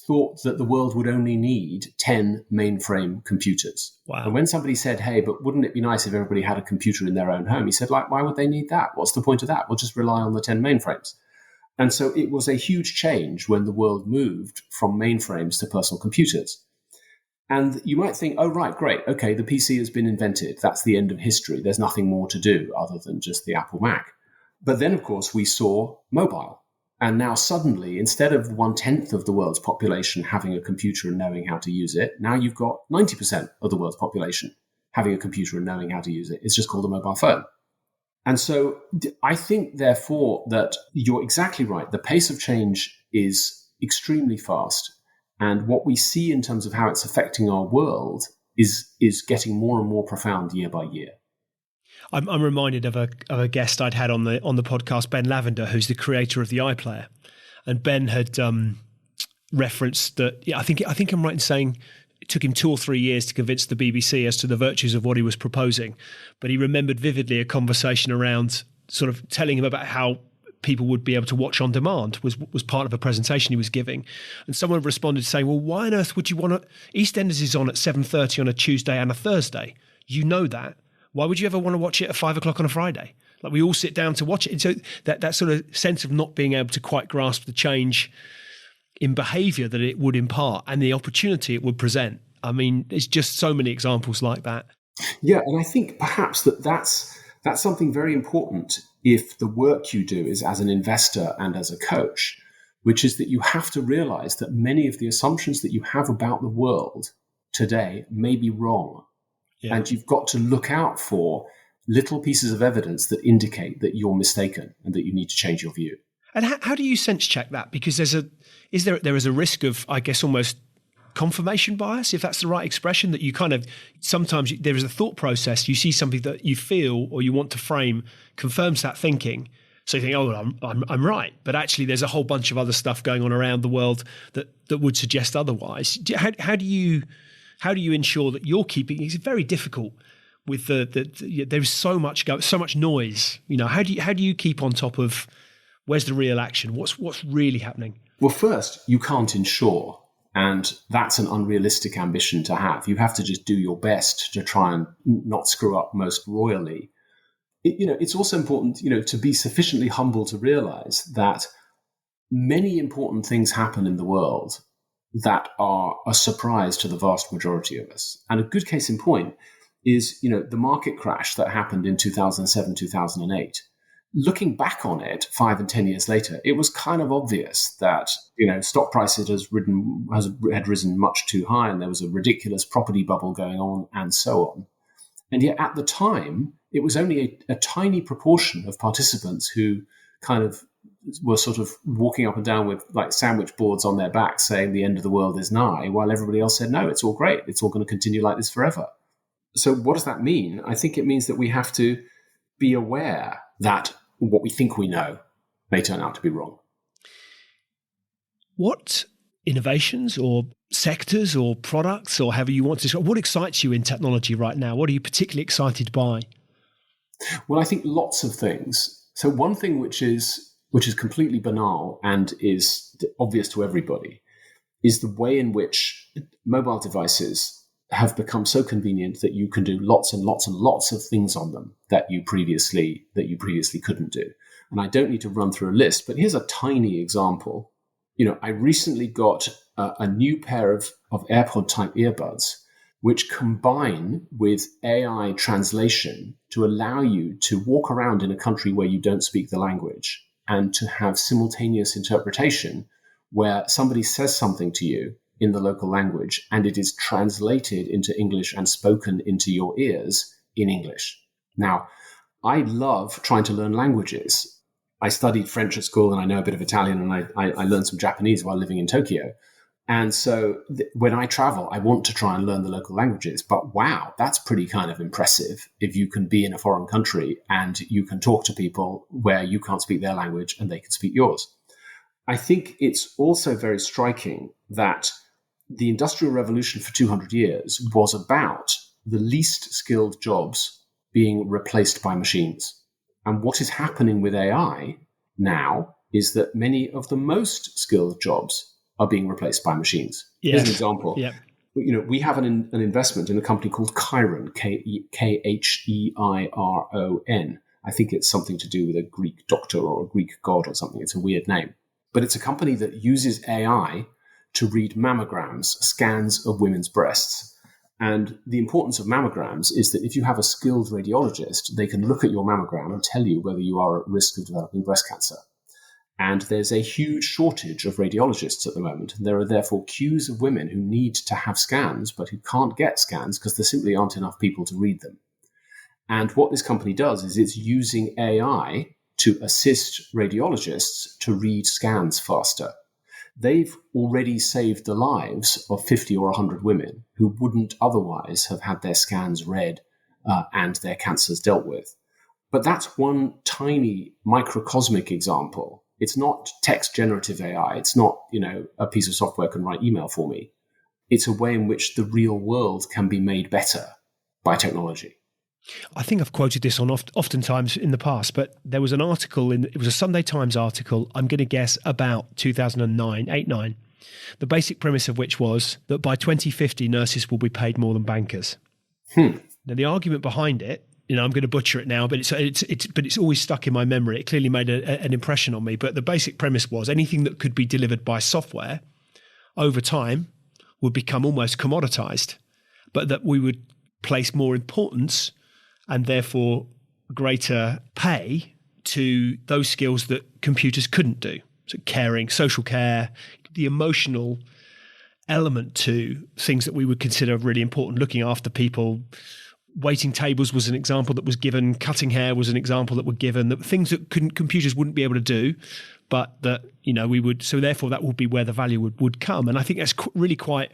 thought that the world would only need 10 mainframe computers. Wow. And when somebody said, hey, but wouldn't it be nice if everybody had a computer in their own home? He said, why would they need that? What's the point of that? We'll just rely on the 10 mainframes. And so it was a huge change when the world moved from mainframes to personal computers. And you might think, oh, right, great. Okay, the PC has been invented. That's the end of history. There's nothing more to do other than just the Apple Mac. But then, of course, we saw mobile. And now suddenly, instead of 1/10 of the world's population having a computer and knowing how to use it, now you've got 90% of the world's population having a computer and knowing how to use it. It's just called a mobile phone. And so I think, therefore, that you're exactly right. The pace of change is extremely fast. And what we see in terms of how it's affecting our world is getting more and more profound year by year. I'm reminded of a guest I'd had on the podcast, Ben Lavender, who's the creator of the iPlayer, and Ben had referenced that. Yeah, I think I'm right in saying it took him 2 or 3 years to convince the BBC as to the virtues of what he was proposing, but he remembered vividly a conversation around sort of telling him about how people would be able to watch on demand was part of a presentation he was giving, and someone responded saying, "Well, why on earth would you want to? EastEnders is on at 7:30 on a Tuesday and a Thursday. You know that." Why would you ever want to watch it at 5 o'clock on a Friday? Like, we all sit down to watch it. And so that sort of sense of not being able to quite grasp the change in behavior that it would impart and the opportunity it would present. I mean, there's just so many examples like that. Yeah, and I think perhaps that's something very important if the work you do is as an investor and as a coach, which is that you have to realize that many of the assumptions that you have about the world today may be wrong. Yeah. And you've got to look out for little pieces of evidence that indicate that you're mistaken and that you need to change your view. And how do you sense check that? Because there is a risk of, I guess, almost confirmation bias, if that's the right expression, that you kind of, sometimes there is a thought process, you see something that you feel or you want to frame, confirms that thinking. So you think, oh, I'm right. But actually there's a whole bunch of other stuff going on around the world that would suggest otherwise. How do you ensure that you're keeping? It's very difficult with there's so much noise. You know, how do you keep on top of where's the real action? What's really happening? Well, first, you can't ensure, and that's an unrealistic ambition to have. You have to just do your best to try and not screw up most royally. It's also important, to be sufficiently humble to realize that many important things happen in the world that are a surprise to the vast majority of us. And a good case in point is, the market crash that happened in 2007, 2008. Looking back on it 5 and 10 years later, it was kind of obvious that, stock prices had risen much too high and there was a ridiculous property bubble going on and so on. And yet at the time, it was only a tiny proportion of participants who kind of were sort of walking up and down with like sandwich boards on their backs saying the end of the world is nigh, while everybody else said, no, it's all great. It's all going to continue like this forever. So what does that mean? I think it means that we have to be aware that what we think we know may turn out to be wrong. What innovations or sectors or products or however you want to describe, what excites you in technology right now? What are you particularly excited by? Well, I think lots of things. So one thing which is completely banal and is obvious to everybody is the way in which mobile devices have become so convenient that you can do lots and lots and lots of things on them that you previously couldn't do. And I don't need to run through a list, but here's a tiny example. I recently got a new pair of AirPod type earbuds, which combine with AI translation to allow you to walk around in a country where you don't speak the language and to have simultaneous interpretation where somebody says something to you in the local language and it is translated into English and spoken into your ears in English. Now, I love trying to learn languages. I studied French at school and I know a bit of Italian and I learned some Japanese while living in Tokyo. And so when I travel, I want to try and learn the local languages. But wow, that's pretty kind of impressive if you can be in a foreign country and you can talk to people where you can't speak their language and they can speak yours. I think it's also very striking that the Industrial Revolution for 200 years was about the least skilled jobs being replaced by machines. And what is happening with AI now is that many of the most skilled jobs are being replaced by machines. Yes. Here's an example. Yep. We have an investment in a company called Chiron, Kheiron. I think it's something to do with a Greek doctor or a Greek god or something. It's a weird name. But it's a company that uses AI to read mammograms, scans of women's breasts. And the importance of mammograms is that if you have a skilled radiologist, they can look at your mammogram and tell you whether you are at risk of developing breast cancer. And there's a huge shortage of radiologists at the moment. There are therefore queues of women who need to have scans, but who can't get scans because there simply aren't enough people to read them. And what this company does is it's using AI to assist radiologists to read scans faster. They've already saved the lives of 50 or 100 women who wouldn't otherwise have had their scans read and their cancers dealt with. But that's one tiny microcosmic example. It's not text generative AI. It's not, a piece of software can write email for me. It's a way in which the real world can be made better by technology. I think I've quoted this on oftentimes in the past, but there was an article it was a Sunday Times article, I'm going to guess about 2009, 8-9. The basic premise of which was that by 2050, nurses will be paid more than bankers. Now, the argument behind it, I'm going to butcher it now, but it's always stuck in my memory. It clearly made an impression on me. But the basic premise was anything that could be delivered by software over time would become almost commoditized, but that we would place more importance and therefore greater pay to those skills that computers couldn't do. So caring, social care, the emotional element to things that we would consider really important, looking after people. Waiting tables was an example that was given. Cutting hair was an example that were given. That things that computers wouldn't be able to do, but that we would. So therefore, that would be where the value would come. And I think that's really quite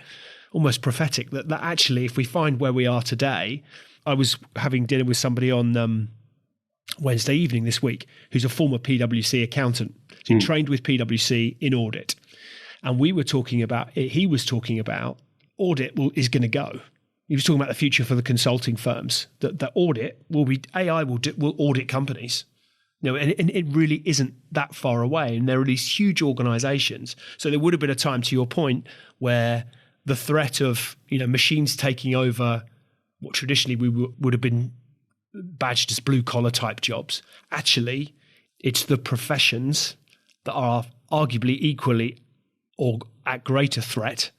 almost prophetic. That actually, if we find where we are today, I was having dinner with somebody on Wednesday evening this week, who's a former PwC accountant. So he trained with PwC in audit, and we were talking about. He was talking about audit is going to go. He was talking about the future for the consulting firms, that audit will be, AI will audit companies. And it really isn't that far away. And there are these huge organizations. So there would have been a time, to your point, where the threat of, machines taking over what traditionally we would have been badged as blue collar type jobs. Actually, it's the professions that are arguably equally or at greater threat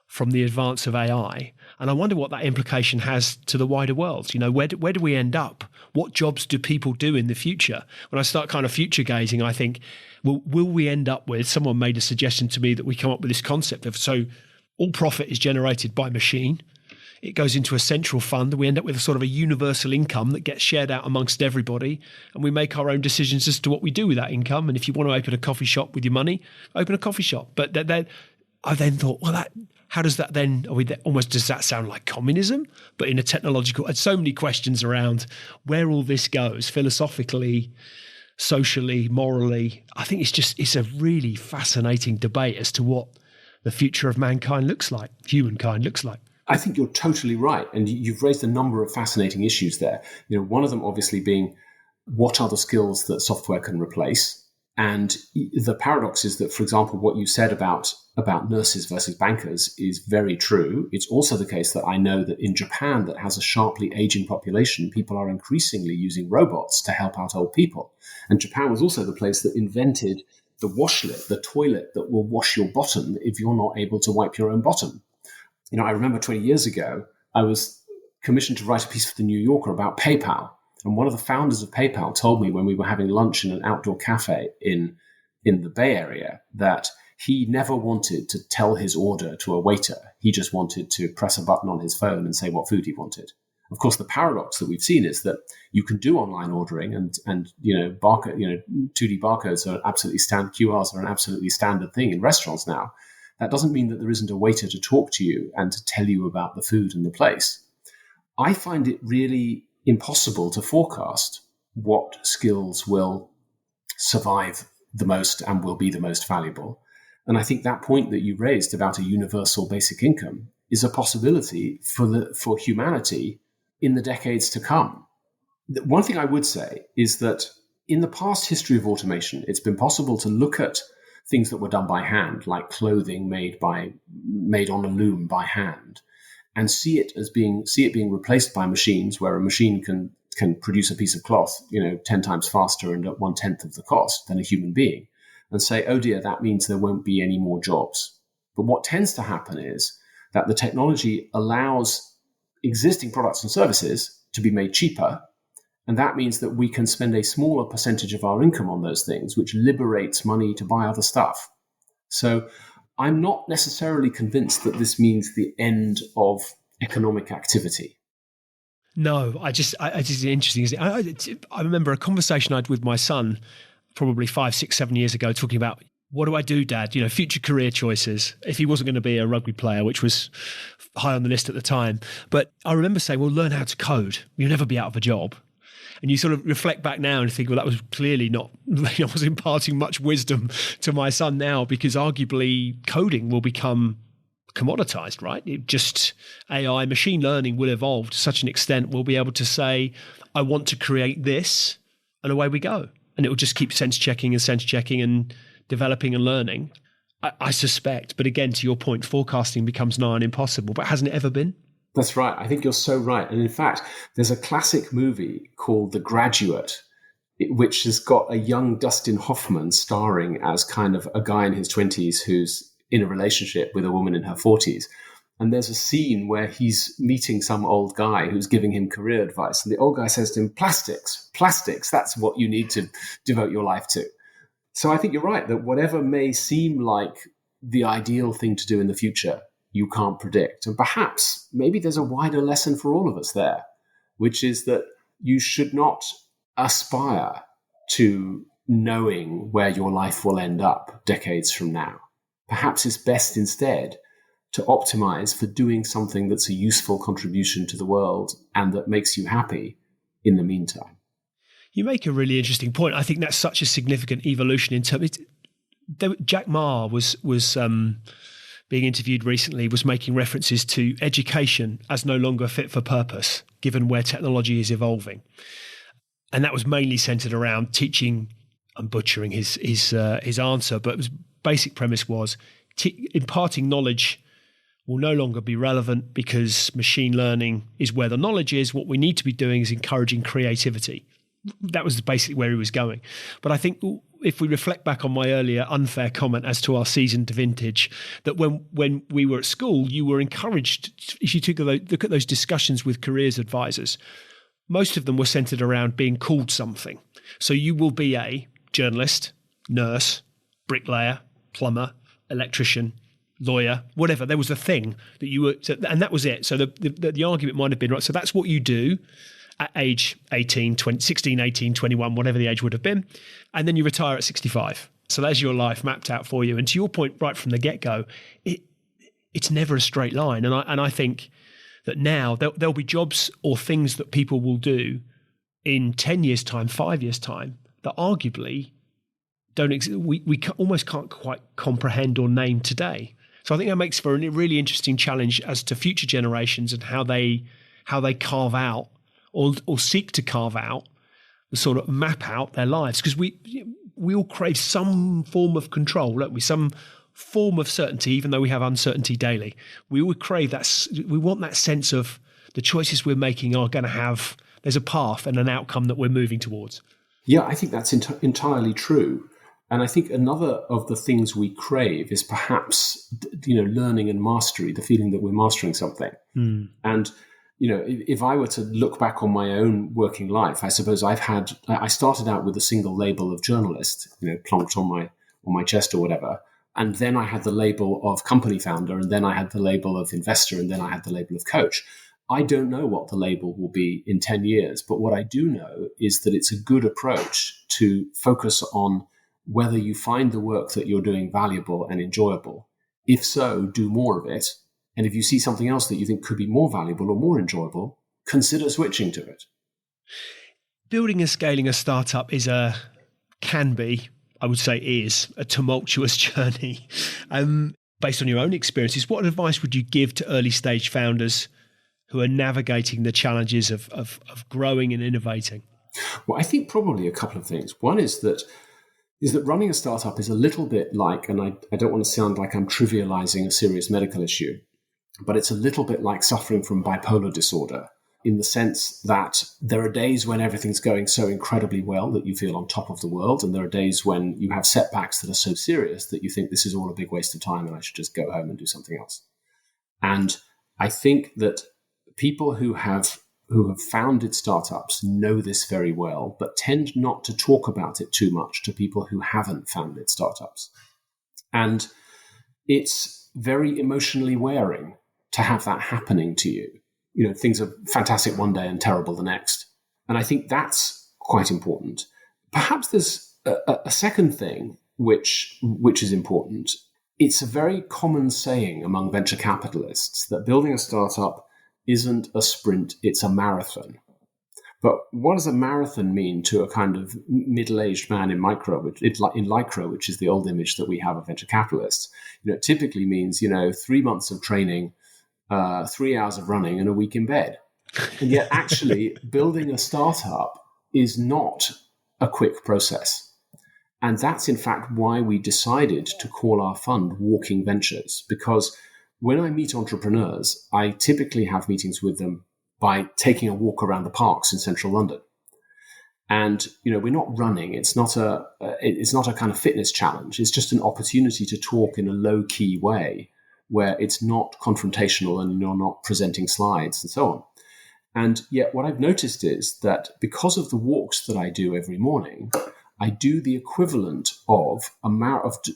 from the advance of AI. And I wonder what that implication has to the wider world. Where do we end up? What jobs do people do in the future? When I start kind of future gazing, I think, will we end up with, someone made a suggestion to me that we come up with this concept of, so all profit is generated by machine. It goes into a central fund. We end up with a sort of a universal income that gets shared out amongst everybody. And we make our own decisions as to what we do with that income. And if you want to open a coffee shop with your money, open a coffee shop. But I then thought, how does that then, does that sound like communism? But in a technological, and so many questions around where all this goes philosophically, socially, morally. I think it's a really fascinating debate as to what the future of humankind looks like. I think you're totally right. And you've raised a number of fascinating issues there. One of them obviously being, what are the skills that software can replace? And the paradox is that, for example, what you said about nurses versus bankers is very true. It's also the case that I know that in Japan, that has a sharply aging population, people are increasingly using robots to help out old people. And Japan was also the place that invented the washlet, the toilet that will wash your bottom if you're not able to wipe your own bottom. I remember 20 years ago, I was commissioned to write a piece for the New Yorker about PayPal. And one of the founders of PayPal told me when we were having lunch in an outdoor cafe in the Bay Area that he never wanted to tell his order to a waiter. He just wanted to press a button on his phone and say what food he wanted. Of course, the paradox that we've seen is that you can do online ordering and barcode, 2D barcodes are absolutely standard. QRs are an absolutely standard thing in restaurants now. That doesn't mean that there isn't a waiter to talk to you and to tell you about the food and the place. I find it really impossible to forecast what skills will survive the most and will be the most valuable. And I think that point that you raised about a universal basic income is a possibility for humanity in the decades to come. One thing I would say is that in the past history of automation, it's been possible to look at things that were done by hand, like clothing made on a loom by hand, and see it being replaced by machines, where a machine can produce a piece of cloth, 10 times faster and at 1/10 of the cost than a human being, and say, oh dear, that means there won't be any more jobs. But what tends to happen is that the technology allows existing products and services to be made cheaper, and that means that we can spend a smaller percentage of our income on those things, which liberates money to buy other stuff. So I'm not necessarily convinced that this means the end of economic activity. No, I just interesting. I remember a conversation I had with my son probably 5, 6, 7 years ago, talking about, what do I do, Dad? Future career choices. If he wasn't going to be a rugby player, which was high on the list at the time. But I remember saying, well, learn how to code. You'll never be out of a job. And you sort of reflect back now and think, well, that was clearly not, I was imparting much wisdom to my son now, because arguably coding will become commoditized, right? AI, machine learning will evolve to such an extent we'll be able to say, I want to create this, and away we go. And it will just keep sense checking and developing and learning, I suspect. But again, to your point, forecasting becomes nigh on impossible. But hasn't it ever been? That's right. I think you're so right. And in fact, there's a classic movie called The Graduate, which has got a young Dustin Hoffman starring as kind of a guy in his 20s who's in a relationship with a woman in her 40s. And there's a scene where he's meeting some old guy who's giving him career advice. And the old guy says to him, plastics, that's what you need to devote your life to. So I think you're right that whatever may seem like the ideal thing to do in the future, you can't predict. And perhaps maybe there's a wider lesson for all of us there, which is that you should not aspire to knowing where your life will end up decades from now. Perhaps it's best instead to optimize for doing something that's a useful contribution to the world and that makes you happy in the meantime. You make a really interesting point. I think that's such a significant evolution in terms. Jack Ma was being interviewed recently, was making references to education as no longer fit for purpose, given where technology is evolving, and that was mainly centered around teaching. I'm butchering his answer, but his basic premise was imparting knowledge will no longer be relevant because machine learning is where the knowledge is. What we need to be doing is encouraging creativity. That was basically where he was going. But I think if we reflect back on my earlier unfair comment as to our seasoned vintage, that when we were at school, you were encouraged, if you look at those discussions with careers advisors, most of them were centered around being called something. So you will be a journalist, nurse, bricklayer, plumber, electrician, lawyer, whatever. There was a thing that you were, and that was it. So the argument might have been, right, so that's what you do at age 18, 20, 16, 18, 21, whatever the age would have been. And then you retire at 65. So there's your life mapped out for you. And to your point, right from the get-go, it's never a straight line. And I think that now there'll be jobs or things that people will do in 10 years' time, 5 years' time, that arguably don't we almost can't quite comprehend or name today. So I think that makes for a really interesting challenge as to future generations and how they carve out or seek to carve out, the sort of map out their lives. Because we all crave some form of control, don't we? Some form of certainty, even though we have uncertainty daily. We all crave that. We want that sense of the choices we're making are going to have, there's a path and an outcome that we're moving towards. Yeah, I think that's entirely true. And I think another of the things we crave is perhaps, learning and mastery, the feeling that we're mastering something. And, if I were to look back on my own working life, I suppose I started out with a single label of journalist, plonked on my chest or whatever. And then I had the label of company founder, and then I had the label of investor, and then I had the label of coach. I don't know what the label will be in 10 years, but what I do know is that it's a good approach to focus on whether you find the work that you're doing valuable and enjoyable. If so, do more of it. And if you see something else that you think could be more valuable or more enjoyable, consider switching to it. Building and scaling a startup is a tumultuous journey. Based on your own experiences, what advice would you give to early stage founders who are navigating the challenges of growing and innovating? Well, I think probably a couple of things. One is that running a startup is a little bit like, and I don't want to sound like I'm trivializing a serious medical issue, but it's a little bit like suffering from bipolar disorder, in the sense that there are days when everything's going so incredibly well that you feel on top of the world, and there are days when you have setbacks that are so serious that you think this is all a big waste of time and I should just go home and do something else. And I think that people who have founded startups know this very well, but tend not to talk about it too much to people who haven't founded startups. And it's very emotionally wearing to have that happening to you. Things are fantastic one day and terrible the next. And I think that's quite important. Perhaps there's a second thing which is important. It's a very common saying among venture capitalists that building a startup isn't a sprint, it's a marathon. But what does a marathon mean to a kind of middle-aged man in Lycra, which is the old image that we have of venture capitalists? It typically means, 3 months of training, 3 hours of running, and a week in bed. And yet actually building a startup is not a quick process. And that's in fact why we decided to call our fund Walking Ventures, because when I meet entrepreneurs, I typically have meetings with them by taking a walk around the parks in central London. And, we're not running. It's not a kind of fitness challenge. It's just an opportunity to talk in a low key way where it's not confrontational and you're not presenting slides and so on. And yet what I've noticed is that because of the walks that I do every morning, I do the equivalent of 3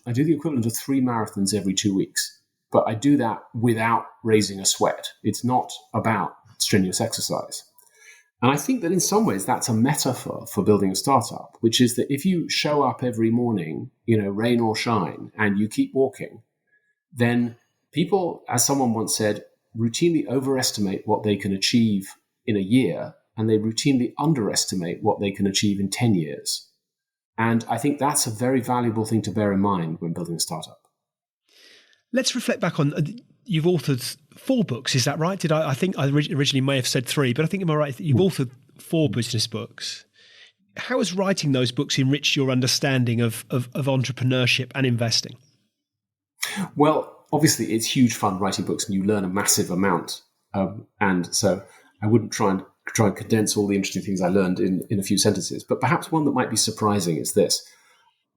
marathons every 2 weeks. But I do that without raising a sweat. It's not about strenuous exercise. And I think that in some ways that's a metaphor for building a startup, which is that if you show up every morning, rain or shine, and you keep walking, then people, as someone once said, routinely overestimate what they can achieve in a year, and they routinely underestimate what they can achieve in 10 years. And I think that's a very valuable thing to bear in mind when building a startup. Let's reflect back on, you've authored 4 books, is that right? I think I originally may have said 3, but I think am I right that you've authored 4 business books. How has writing those books enriched your understanding of entrepreneurship and investing? Well, obviously it's huge fun writing books and you learn a massive amount. And so I wouldn't try and condense all the interesting things I learned in a few sentences. But perhaps one that might be surprising is this.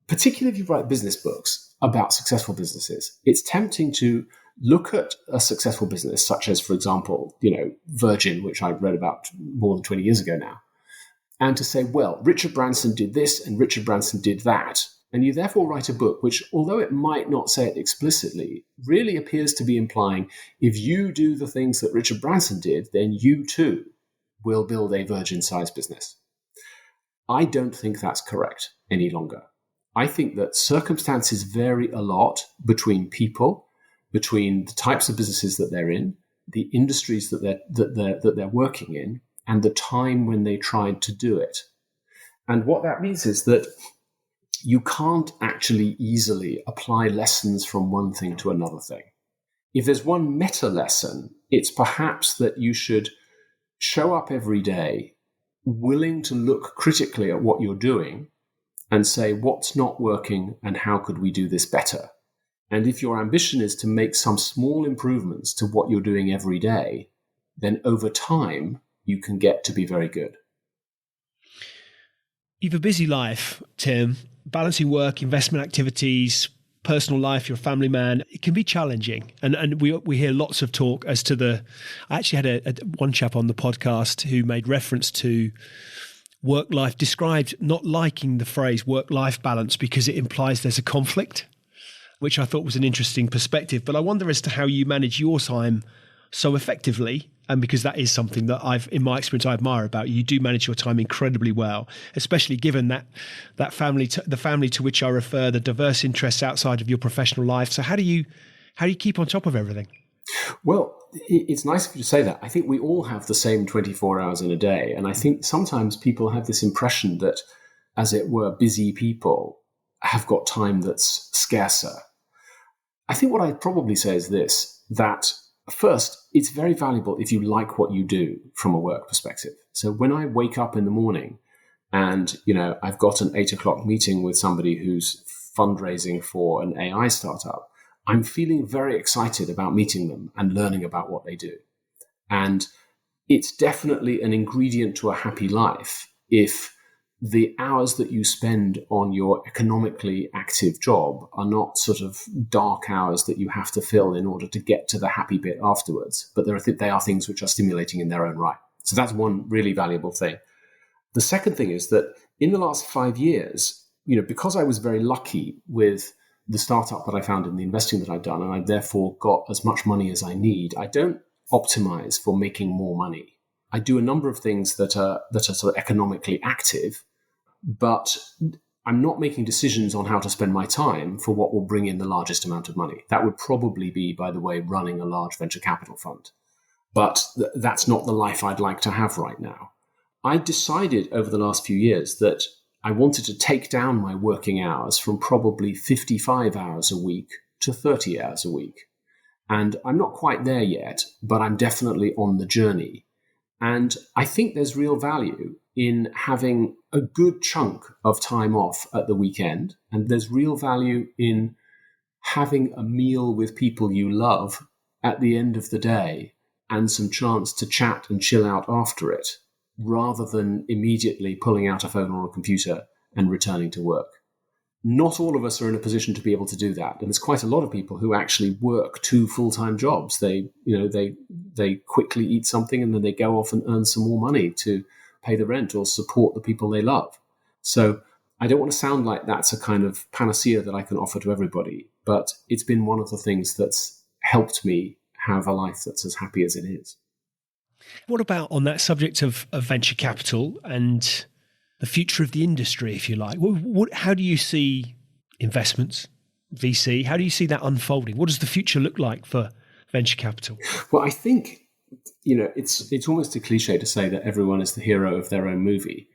Particularly if you write business books about successful businesses, it's tempting to look at a successful business, such as, for example, Virgin, which I read about more than 20 years ago now, and to say, well, Richard Branson did this and Richard Branson did that. And you therefore write a book which, although it might not say it explicitly, really appears to be implying if you do the things that Richard Branson did, then you too will build a Virgin-sized business. I don't think that's correct any longer. I think that circumstances vary a lot between people, between the types of businesses that they're in, the industries that they're working in, and the time when they tried to do it. And what that means is that you can't actually easily apply lessons from one thing to another thing. If there's one meta lesson, it's perhaps that you should show up every day willing to look critically at what you're doing and say, what's not working and how could we do this better? And if your ambition is to make some small improvements to what you're doing every day, then over time, you can get to be very good. You have a busy life, Tim. balancing work, investment activities, personal life, you're a family man, it can be challenging. And we hear lots of talk as to I actually had one chap on the podcast who made reference to work-life, described not liking the phrase work-life balance because it implies there's a conflict, which I thought was an interesting perspective. But I wonder as to how you manage your time so effectively, and because that is something that in my experience, I admire about you. You do manage your time incredibly well, especially given that family, the family to which I refer, the diverse interests outside of your professional life. So how do you keep on top of everything? Well, it's nice of you to say that. I think we all have the same 24 hours in a day. And I think sometimes people have this impression that, as it were, busy people have got time that's scarcer. I think what I'd probably say is this, that first, it's very valuable if you like what you do from a work perspective. So when I wake up in the morning and, I've got an 8:00 meeting with somebody who's fundraising for an AI startup, I'm feeling very excited about meeting them and learning about what they do. And it's definitely an ingredient to a happy life if the hours that you spend on your economically active job are not sort of dark hours that you have to fill in order to get to the happy bit afterwards, but they are things which are stimulating in their own right. So that's one really valuable thing. The second thing is that in the last 5 years, because I was very lucky with the startup that I found in the investing that I've done, and I therefore got as much money as I need, I don't optimize for making more money. I do a number of things that are sort of economically active, but I'm not making decisions on how to spend my time for what will bring in the largest amount of money. That would probably be, by the way, running a large venture capital fund. But that's not the life I'd like to have right now. I decided over the last few years that I wanted to take down my working hours from probably 55 hours a week to 30 hours a week. And I'm not quite there yet, but I'm definitely on the journey. And I think there's real value in having a good chunk of time off at the weekend. And there's real value in having a meal with people you love at the end of the day and some chance to chat and chill out after it, rather than immediately pulling out a phone or a computer and returning to work. Not all of us are in a position to be able to do that. And there's quite a lot of people who actually work 2 full-time jobs. They quickly eat something and then they go off and earn some more money to pay the rent or support the people they love. So I don't want to sound like that's a kind of panacea that I can offer to everybody, but it's been one of the things that's helped me have a life that's as happy as it is. What about on that subject of venture capital and the future of the industry, if you like? How do you see investments, VC? How do you see that unfolding? What does the future look like for venture capital? Well, I think, it's almost a cliche to say that everyone is the hero of their own movie.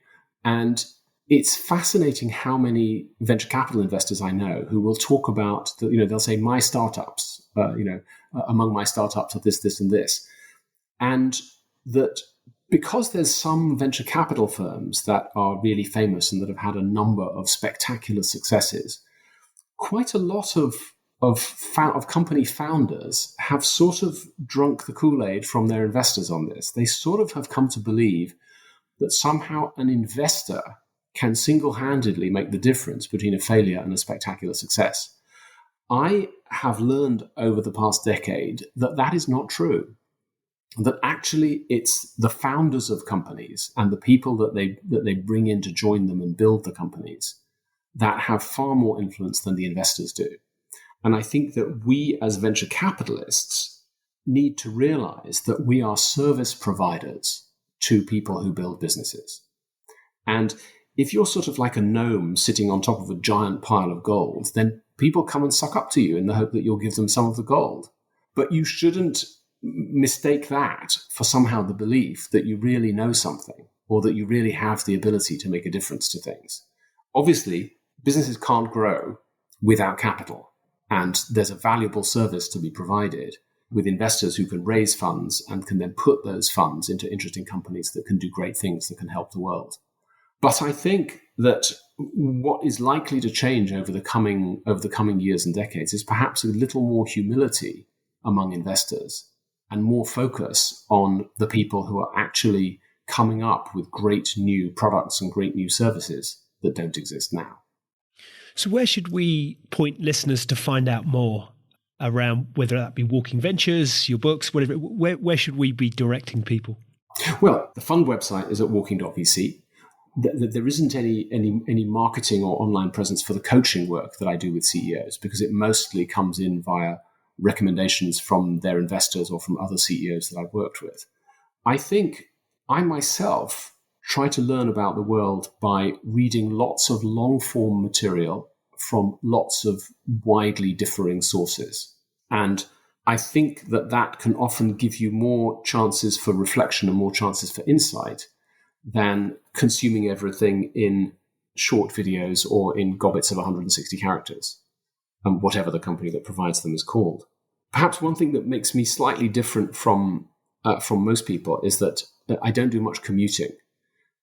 And it's fascinating how many venture capital investors I know who will talk about, they'll say, my startups, among my startups are this, this, and this. And that because there's some venture capital firms that are really famous and that have had a number of spectacular successes, quite a lot of company founders have sort of drunk the Kool-Aid from their investors on this. They sort of have come to believe that somehow an investor can single-handedly make the difference between a failure and a spectacular success. I have learned over the past decade that that is not true. That actually it's the founders of companies and the people that they bring in to join them and build the companies that have far more influence than the investors do. And I think that we as venture capitalists need to realize that we are service providers to people who build businesses. And if you're sort of like a gnome sitting on top of a giant pile of gold, then people come and suck up to you in the hope that you'll give them some of the gold. But you shouldn't mistake that for somehow the belief that you really know something or that you really have the ability to make a difference to things. Obviously, businesses can't grow without capital, and there's a valuable service to be provided with investors who can raise funds and can then put those funds into interesting companies that can do great things that can help the world. But I think that what is likely to change over the coming years and decades is perhaps a little more humility among investors and more focus on the people who are actually coming up with great new products and great new services that don't exist now. So where should we point listeners to find out more around, whether that be Walking Ventures, your books, whatever? Where should we be directing people? Well, the fund website is at walking.vc. There isn't any marketing or online presence for the coaching work that I do with CEOs, because it mostly comes in via recommendations from their investors or from other CEOs that I've worked with. I think I myself try to learn about the world by reading lots of long-form material from lots of widely differing sources. And I think that can often give you more chances for reflection and more chances for insight than consuming everything in short videos or in gobbets of 160 characters, and whatever the company that provides them is called. Perhaps one thing that makes me slightly different from most people is that I don't do much commuting.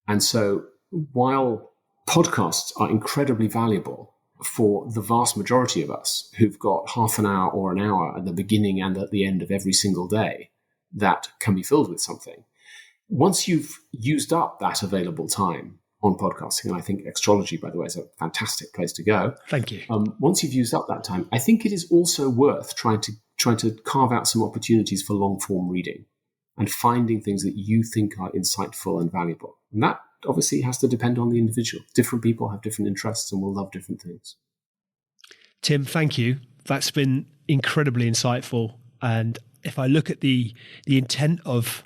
And so while podcasts are incredibly valuable for the vast majority of us who've got half an hour or an hour at the beginning and at the end of every single day that can be filled with something, once you've used up that available time on podcasting, and I think Extrology, by the way, is a fantastic place to go. Thank you. Once you've used up that time, I think it is also worth trying to carve out some opportunities for long form reading and finding things that you think are insightful and valuable. And that obviously has to depend on the individual. Different people have different interests and will love different things. Tim, thank you. That's been incredibly insightful. And if I look at the intent of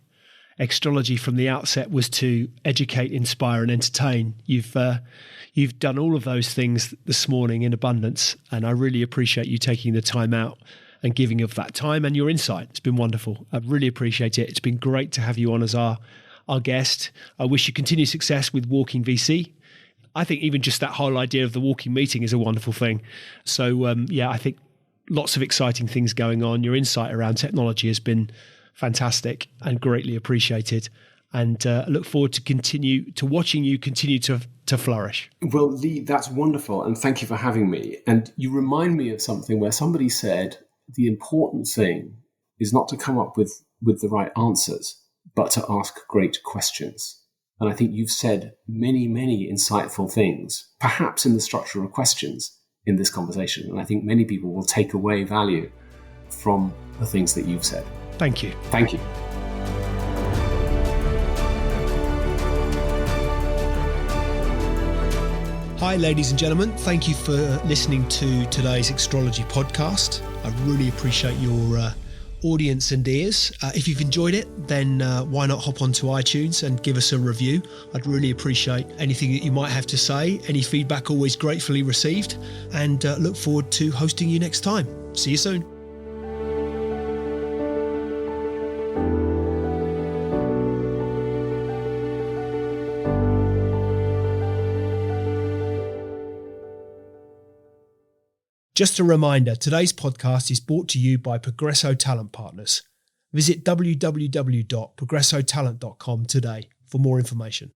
Extrology from the outset was to educate, inspire, and entertain. You've done all of those things this morning in abundance, and I really appreciate you taking the time out and giving of that time and your insight. It's been wonderful. I really appreciate it. It's been great to have you on as our guest. I wish you continued success with Walking VC. I think even just that whole idea of the walking meeting is a wonderful thing. So I think lots of exciting things going on. Your insight around technology has been fantastic and greatly appreciated. And I look forward to watching you continue to flourish. Well, Lee, that's wonderful. And thank you for having me. And you remind me of something where somebody said, the important thing is not to come up with the right answers, but to ask great questions. And I think you've said many, many insightful things, perhaps in the structure of questions in this conversation. And I think many people will take away value from the things that you've said. Thank you. Thank you. Hi, ladies and gentlemen. Thank you for listening to today's Extrology podcast. I really appreciate your audience and ears. If you've enjoyed it, then why not hop onto iTunes and give us a review? I'd really appreciate anything that you might have to say. Any feedback always gratefully received, and look forward to hosting you next time. See you soon. Just a reminder, today's podcast is brought to you by Progresso Talent Partners. Visit www.progressotalent.com today for more information.